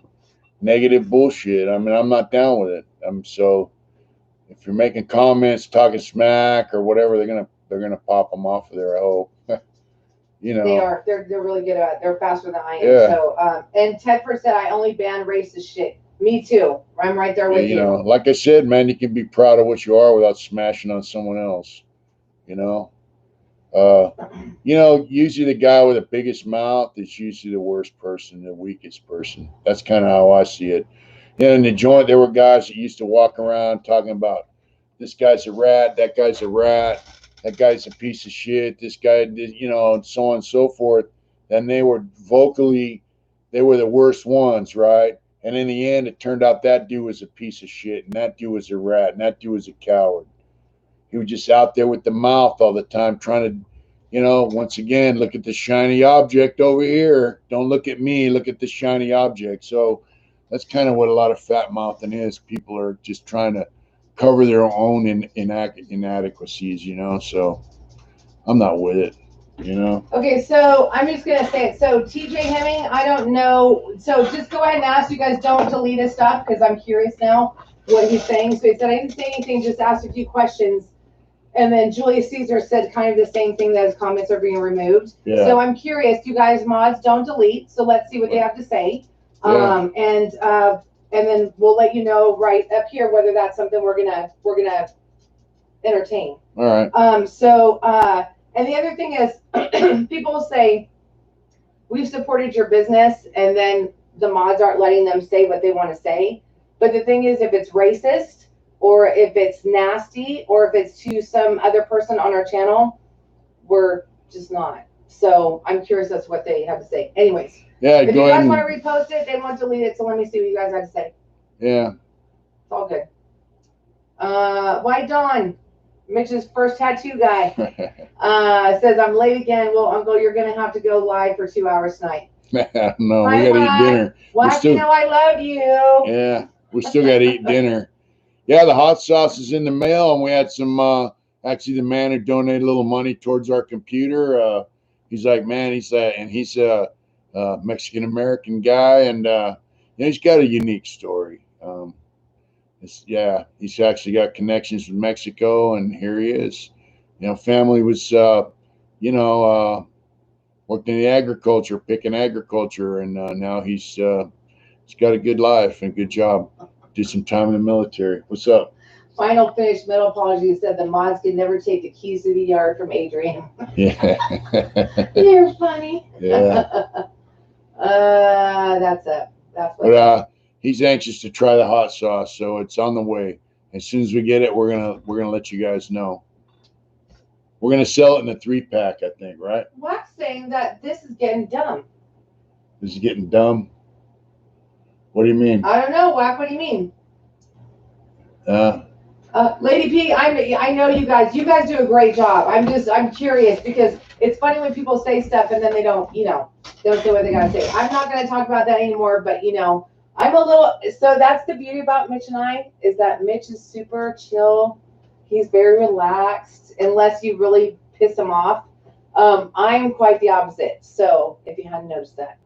negative bullshit. I mean, I'm not down with it. So if you're making comments, talking smack or whatever, they're gonna pop them off of there. I hope. You know, they are. They're really good at it. They're faster than I am. Yeah. So and Tedford said I only ban racist shit. Me too. I'm right there with you. You know, like I said, man, you can be proud of what you are without smashing on someone else. You know, usually the guy with the biggest mouth is usually the worst person, the weakest person. That's kind of how I see it. You know, in the joint, there were guys that used to walk around talking about this guy's a rat, that guy's a rat, that guy's a piece of shit, this guy did, and so on and so forth. And they were they were the worst ones, right? And in the end, it turned out that dude was a piece of shit, and that dude was a rat, and that dude was a coward. He was just out there with the mouth all the time trying to, once again, look at the shiny object over here. Don't look at me. Look at the shiny object. So that's kind of what a lot of fat mouthing is. People are just trying to cover their own inadequacies, So I'm not with it, Okay, so I'm just going to say it. So TJ Hemming, I don't know. So just go ahead and ask. You guys don't delete his stuff because I'm curious now what he's saying. So he said, I didn't say anything, just asked a few questions. And then Julius Caesar said kind of the same thing, that his comments are being removed. Yeah. So I'm curious, you guys mods don't delete. So let's see what they have to say. Yeah. And then we'll let you know right up here whether that's something we're gonna entertain. All right. And the other thing is, people will say, we've supported your business, and then the mods aren't letting them say what they want to say. But the thing is, if it's racist, or if it's nasty, or if it's to some other person on our channel, we're just not. So I'm curious as to what they have to say. Anyways, yeah, if go you ahead guys want to repost it, they won't delete it. So let me see what you guys have to say. Yeah. It's all good. White Dawn, Mitch's first tattoo guy, says, I'm late again. Well, Uncle, you're going to have to go live for 2 hours tonight. No, we got to eat dinner. Well, you know I love you. Yeah, we still got to eat dinner. Yeah, the hot sauce is in the mail, and we had some, actually the man who donated a little money towards our computer, he's like, man, he's a Mexican-American guy, and he's got a unique story. He's actually got connections with Mexico, and here he is. Family was, worked in the agriculture, picking agriculture, and now he's got a good life and a good job. Did some time in the military. What's up? Final finish middle apology said the mods can never take the keys to the yard from Adrian. Yeah. You're funny. Yeah. That's it. That's what. But he's anxious to try the hot sauce, so it's on the way. As soon as we get it, we're gonna let you guys know. We're gonna sell it in a 3-pack, I think, right? Wax saying that this is getting dumb. This is getting dumb. What do you mean? I don't know, Wack. What do you mean? Lady P, I know you guys. You guys do a great job. I'm curious because it's funny when people say stuff and then they don't say what they gotta say. I'm not gonna talk about that anymore. But I'm a little. So that's the beauty about Mitch and I, is that Mitch is super chill. He's very relaxed unless you really piss him off. I am quite the opposite. So if you hadn't noticed that,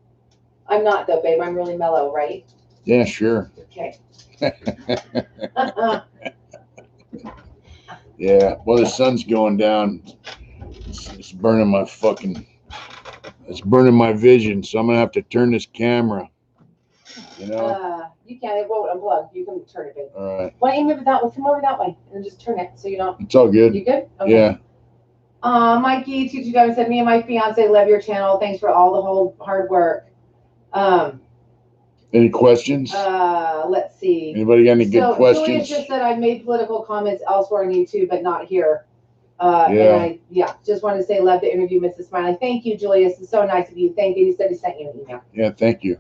I'm not though, babe. I'm really mellow, right? Yeah, sure. Okay. Yeah. Well, the sun's going down. It's burning my it's burning my vision. So I'm gonna have to turn this camera. You can. It won't unplug. You can turn it, babe. All right. Why don't you move it that way? Come over that way and just turn it so you don't. It's all good. You good? Okay. Yeah. Mikey 227 said, me and my fiance love your channel. Thanks for all the whole hard work. Any questions? Let's see. Anybody got any good questions? Julius just said, I've made political comments elsewhere on YouTube, but not here. And I just wanted to say, love the interview, Mrs. Smiley. Thank you, Julius. It's so nice of you. Thank you. He said he sent you an email. Yeah, thank you.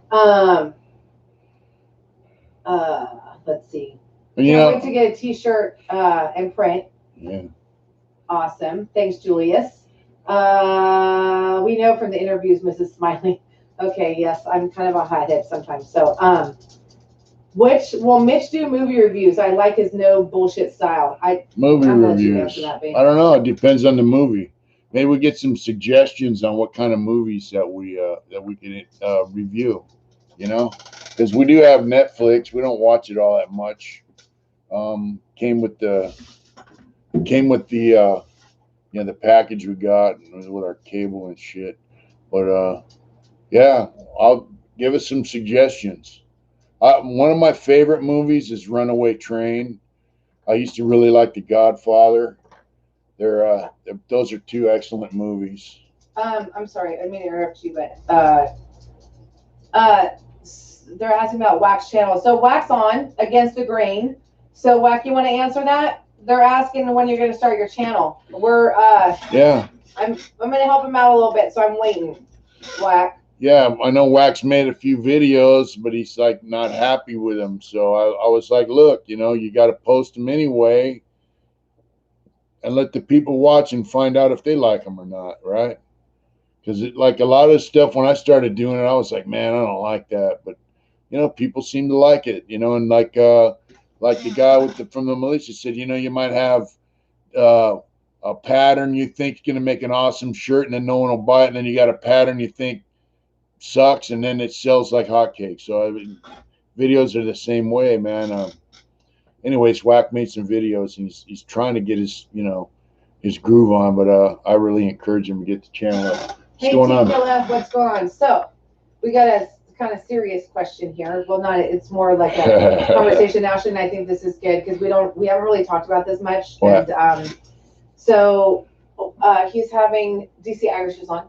Let's see. You Can't wait to get a T-shirt and print. Yeah. Awesome. Thanks, Julius. We know from the interviews, Mrs. Smiley. Okay, yes, I'm kind of a hothead sometimes. So, which will Mitch do movie reviews? I like his no bullshit style. Movie reviews. I don't know. It depends on the movie. Maybe we get some suggestions on what kind of movies that we can review. You know, because we do have Netflix. We don't watch it all that much. Came with the the package we got with our cable and shit. But yeah, I'll give us some suggestions. One of my favorite movies is Runaway Train. I used to really like The Godfather. Those are two excellent movies. I'm sorry, I mean to interrupt you, but they're asking about Wax channel. So Wax on Against the Grain. So Wax, you want to answer that? They're asking when you're going to start your channel. We're yeah. I'm going to help him out a little bit, so I'm waiting. Wax. Yeah, I know Wax made a few videos, but he's like not happy with them. So I was like, look, you got to post them anyway, and let the people watch and find out if they like them or not, right? Because like a lot of stuff when I started doing it, I was like, man, I don't like that, but people seem to like it, and like the guy from the militia said, you might have a pattern you think is going to make an awesome shirt, and then no one will buy it, and then you got a pattern you think sucks, and then it sells like hotcakes. So I mean, videos are the same way, man. Anyways, Wack made some videos, and he's trying to get his his groove on, but I really encourage him to get the channel up. What's going on? What's going on? So we got a kind of serious question here. Well, not, it's more like a conversation now, and I think this is good because we haven't really talked about this much. What? And so he's having DC Irish is on.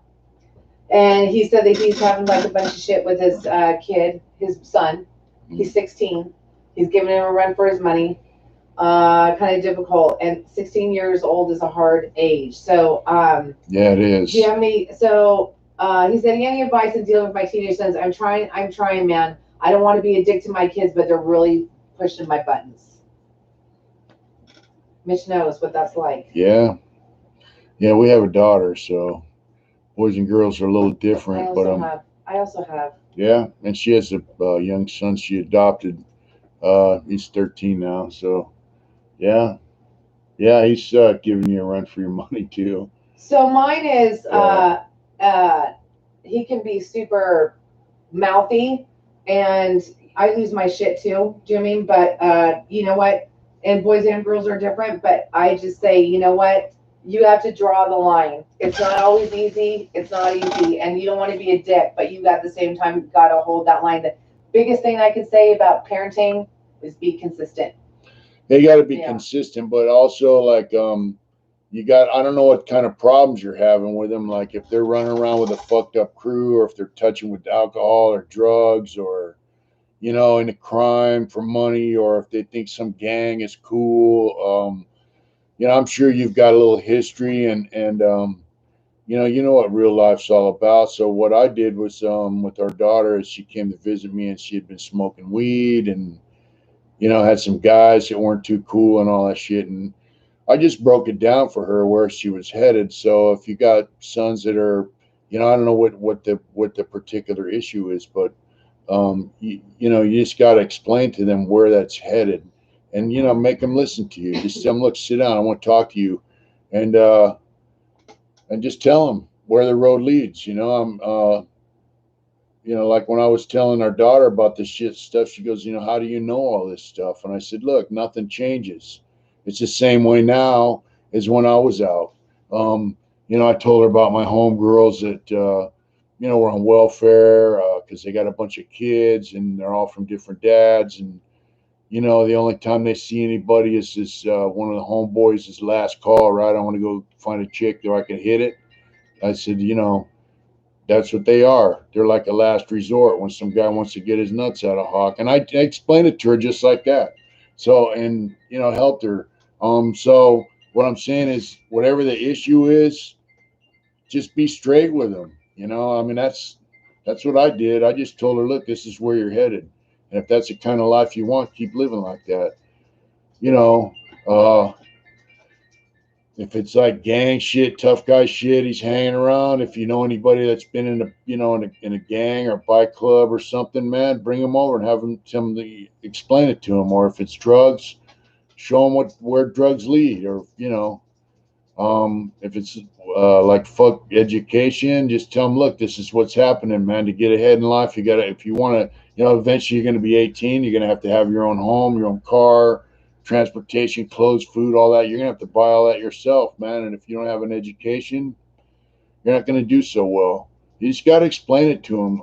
And he said that he's having like a bunch of shit with his kid, his son. He's 16. He's giving him a run for his money. Kind of difficult. And 16 years old is a hard age. So yeah, it is. Do you have any? So he said, any advice in dealing with my teenage sons? I'm trying, man. I don't want to be a dick to my kids, but they're really pushing my buttons. Mitch knows what that's like. Yeah. Yeah, we have a daughter, so boys and girls are a little different. I also have. Yeah, and she has a young son she adopted. He's 13 now, so yeah, he's giving you a run for your money too. So mine is he can be super mouthy, and I lose my shit too. Do you know what I mean? But you know what? And boys and girls are different, but I just say, you know what? You have to draw the line. It's not always easy. It's not easy. And you don't want to be a dick, but you at the same time got to hold that line. The biggest thing I could say about parenting is be consistent. They got to be consistent, but also like you got, I don't know what kind of problems you're having with them. Like if they're running around with a fucked up crew, or if they're touching with alcohol or drugs, or into crime for money, or if they think some gang is cool. I'm sure you've got a little history, and you know what real life's all about. So what I did was with our daughter, is she came to visit me, and she had been smoking weed, and had some guys that weren't too cool and all that shit, and I just broke it down for her where she was headed. So if you got sons that are, I don't know what the particular issue is, but you just got to explain to them where that's headed, and make them listen to you. Just tell them, look, sit down, I want to talk to you, and just tell them where the road leads. Like when I was telling our daughter about this shit stuff, she goes, how do you know all this stuff? And I said, look, nothing changes. It's the same way now as when I was out. I told her about my homegirls that were on welfare because they got a bunch of kids, and they're all from different dads, and the only time they see anybody is this one of the homeboys, his last call, right? I want to go find a chick so I can hit it. I said, that's what they are. They're like a last resort when some guy wants to get his nuts out of Hawk. And I explained it to her just like that. So, and helped her. So what I'm saying is, whatever the issue is, just be straight with them. You know, I mean, that's what I did. I just told her, look, this is where you're headed, and if that's the kind of life you want, keep living like that. You know, if it's like gang shit, tough guy shit, he's hanging around. If you know anybody that's been in a, you know, in a gang or bike club or something, man, bring them over and have them explain it to him. Or if it's drugs, show them where drugs lead. Or if it's like fuck education, just tell them, look, this is what's happening, man. To get ahead in life, you gotta, if you want to, you know, eventually you're gonna be 18. You're gonna have your own home, your own car, transportation, clothes, food, all that. You're gonna have to buy all that yourself, man. And if you don't have an education, you're not gonna do so well. You just gotta explain it to them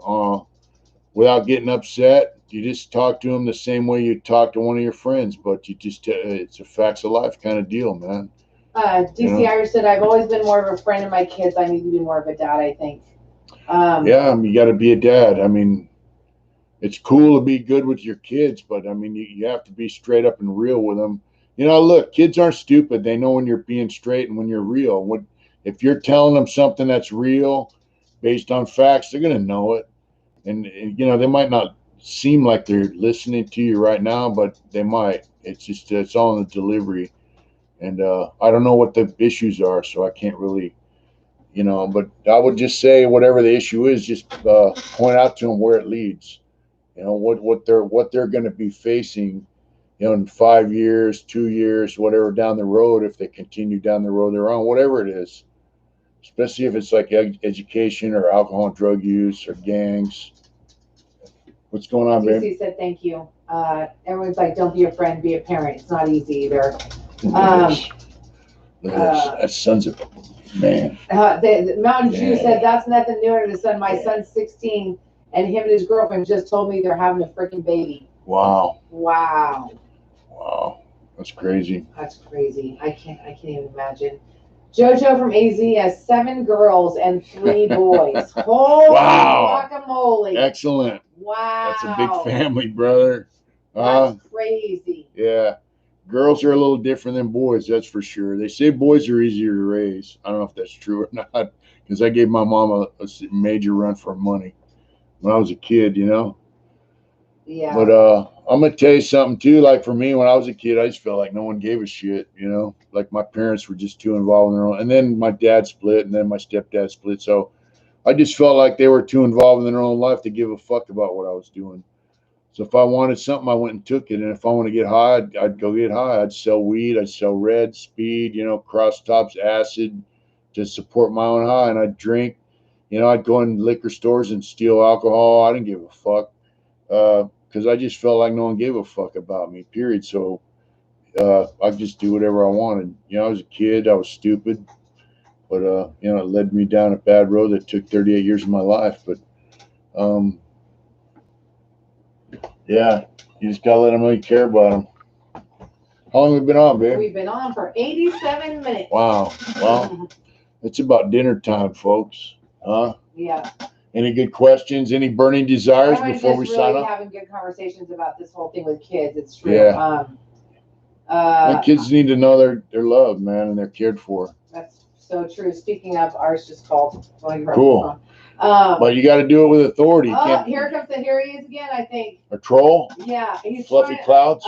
without getting upset. You just talk to them the same way you talk to one of your friends, but you just it's a facts of life kind of deal, man. DC Irish said, I've always been more of a friend of my kids. I need to be more of a dad, I think. Yeah, you got to be a dad. I mean, it's cool to be good with your kids, but I mean, you have to be straight up and real with them. You know, look, kids aren't stupid. They know when you're being straight and when you're real. If you're telling them something that's real based on facts, they're going to know it. And, you know, they might not seem like they're listening to you right now, but they might. It's just, it's all in the delivery. And I don't know what the issues are, so I can't really, you know, but I would just say whatever the issue is, just point out to them where it leads. You know, what they're going to be facing, you know, in 5 years, 2 years, whatever down the road, if they continue down the road they're on, whatever it is, especially if it's like education or alcohol and drug use or gangs. What's going on, babe? DC said, thank you. Everyone's like, don't be a friend, be a parent. It's not easy either. Look at that son's a man. The Mountain Jew said, that's nothing new under the sun. My son's 16, and him and his girlfriend just told me they're having a freaking baby. Wow. That's crazy. That's crazy. I can't even imagine. JoJo from AZ has 7 girls and 3 boys. Holy guacamole. Excellent. Wow. That's a big family, brother. That's crazy. Yeah. Girls are a little different than boys, that's for sure. They say boys are easier to raise. I don't know if that's true or not, because I gave my mom a major run for money when I was a kid, you know. Yeah. But I'm gonna tell you something too. Like for me, when I was a kid, I just felt like no one gave a shit, you know. Like my parents were just too involved in their own. And then my dad split, and then my stepdad split. So I just felt like they were too involved in their own life to give a fuck about what I was doing. So if I wanted something, I went and took it. And if I want to get high, I'd go get high. I'd sell weed. I'd sell red, speed, you know, cross tops, acid to support my own high. And I'd drink. You know, I'd go in liquor stores and steal alcohol. I didn't give a fuck because I just felt like no one gave a fuck about me, period. So I'd just do whatever I wanted. You know, I was a kid. I was stupid. But, you know, it led me down a bad road that took 38 years of my life. But, yeah, you just gotta let them know you care about them. How long have we been on, babe? We've been on for 87 minutes. Wow. Well, it's about dinner time, folks. Huh? Yeah. Any good questions? Any burning desires before we sign really off? Having good conversations about this whole thing with kids. It's true. Yeah. The kids need to know they're loved, man, and they're cared for. That's so true. Speaking of, ours just called. Cool. But you got to do it with authority. Oh, here he is again, I think. A troll? Yeah. He's Fluffy clouds?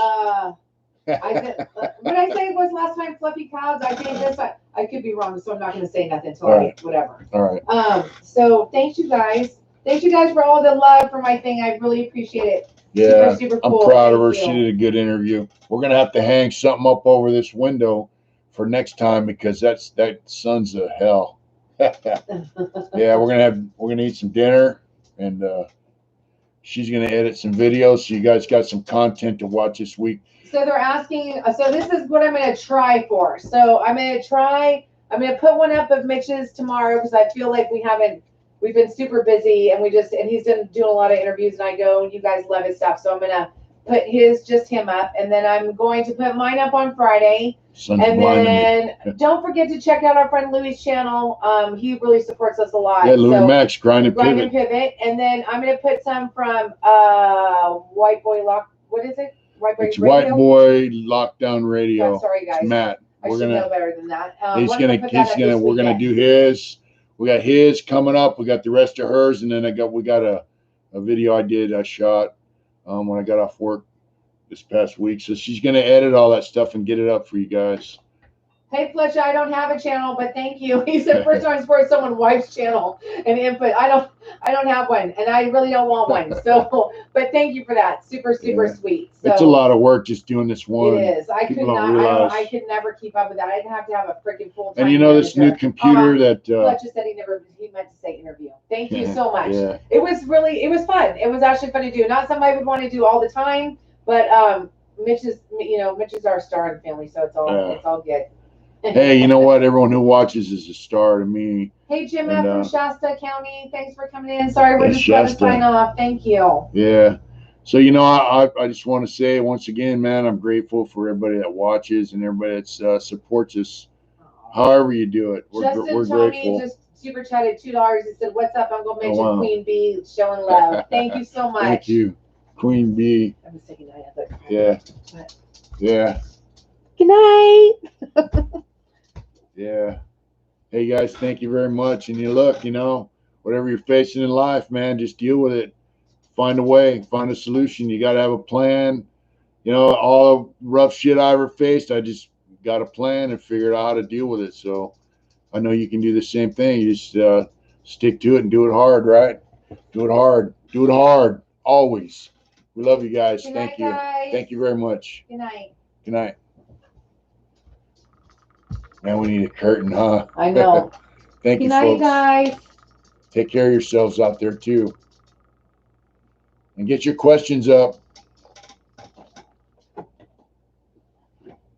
what I say was last time, fluffy clouds. I think this. I could be wrong, so I'm not going to say nothing until whatever. All right. So thanks you guys. Thank you guys for all the love for my thing. I really appreciate it. Yeah, super cool. I'm proud of her. She did a good interview. We're gonna have to hang something up over this window for next time because that sun's a hell. Yeah, we're gonna eat some dinner and she's gonna edit some videos so you guys got some content to watch this week. So they're asking. So this is what I'm gonna try for. So I'm gonna put one up of Mitch's tomorrow because I feel like we've been super busy and he's been doing a lot of interviews and I go, you guys love his stuff. So I'm going to put just him up. And then I'm going to put mine up on Friday. And then don't forget to check out our friend Louie's channel. He really supports us a lot. Yeah, Louie Max, Grind and Pivot. And then I'm going to put some from White Boy Lock. What is it? White Boy Lockdown Radio. I'm sorry, guys. It's Matt. I should know better than that. We're gonna do his. We got his coming up. We got the rest of hers, and then we got a video I shot when I got off work this past week. So she's gonna edit all that stuff and get it up for you guys. Hey Fletcher, I don't have a channel, but thank you. He said first time for someone's wife's channel and input. I don't have one, and I really don't want one. So, but thank you for that. Super sweet. So, it's a lot of work just doing this one. It is. I could not. I could never keep up with that. I'd have to have a freaking full time. And you know this new computer that Fletcher said he meant to say interview. Thank you so much. Yeah. It was fun. It was actually fun to do. Not something I would want to do all the time, but Mitch is our star in the family, so it's all good. Hey, you know what? Everyone who watches is a star to me. Hey, Jim F. from Shasta County. Thanks for coming in. Sorry, we're just going to sign off. Thank you. Yeah. So, you know, I just want to say once again, man, I'm grateful for everybody that watches and everybody that supports us. However you do it, we're Tony grateful. Just super chatted $2. He said, "What's up? I'm going to mention Queen Bee showing love." Thank you so much. Thank you, Queen Bee. I was thinking I had that. Yeah. Yeah. Good night. Yeah. Hey guys, thank you very much. And you look, you know, whatever you're facing in life, man, just deal with it. Find a way, find a solution. You got to have a plan. You know, all the rough shit I ever faced, I just got a plan and figured out how to deal with it. So I know you can do the same thing. You just stick to it and do it hard, right? Do it hard. Do it hard. Always. We love you guys. Thank you. Thank you very much. Good night. Good night. Man, we need a curtain, huh? I know. Thank you, folks. Good night, guys. Take care of yourselves out there, too. And get your questions up.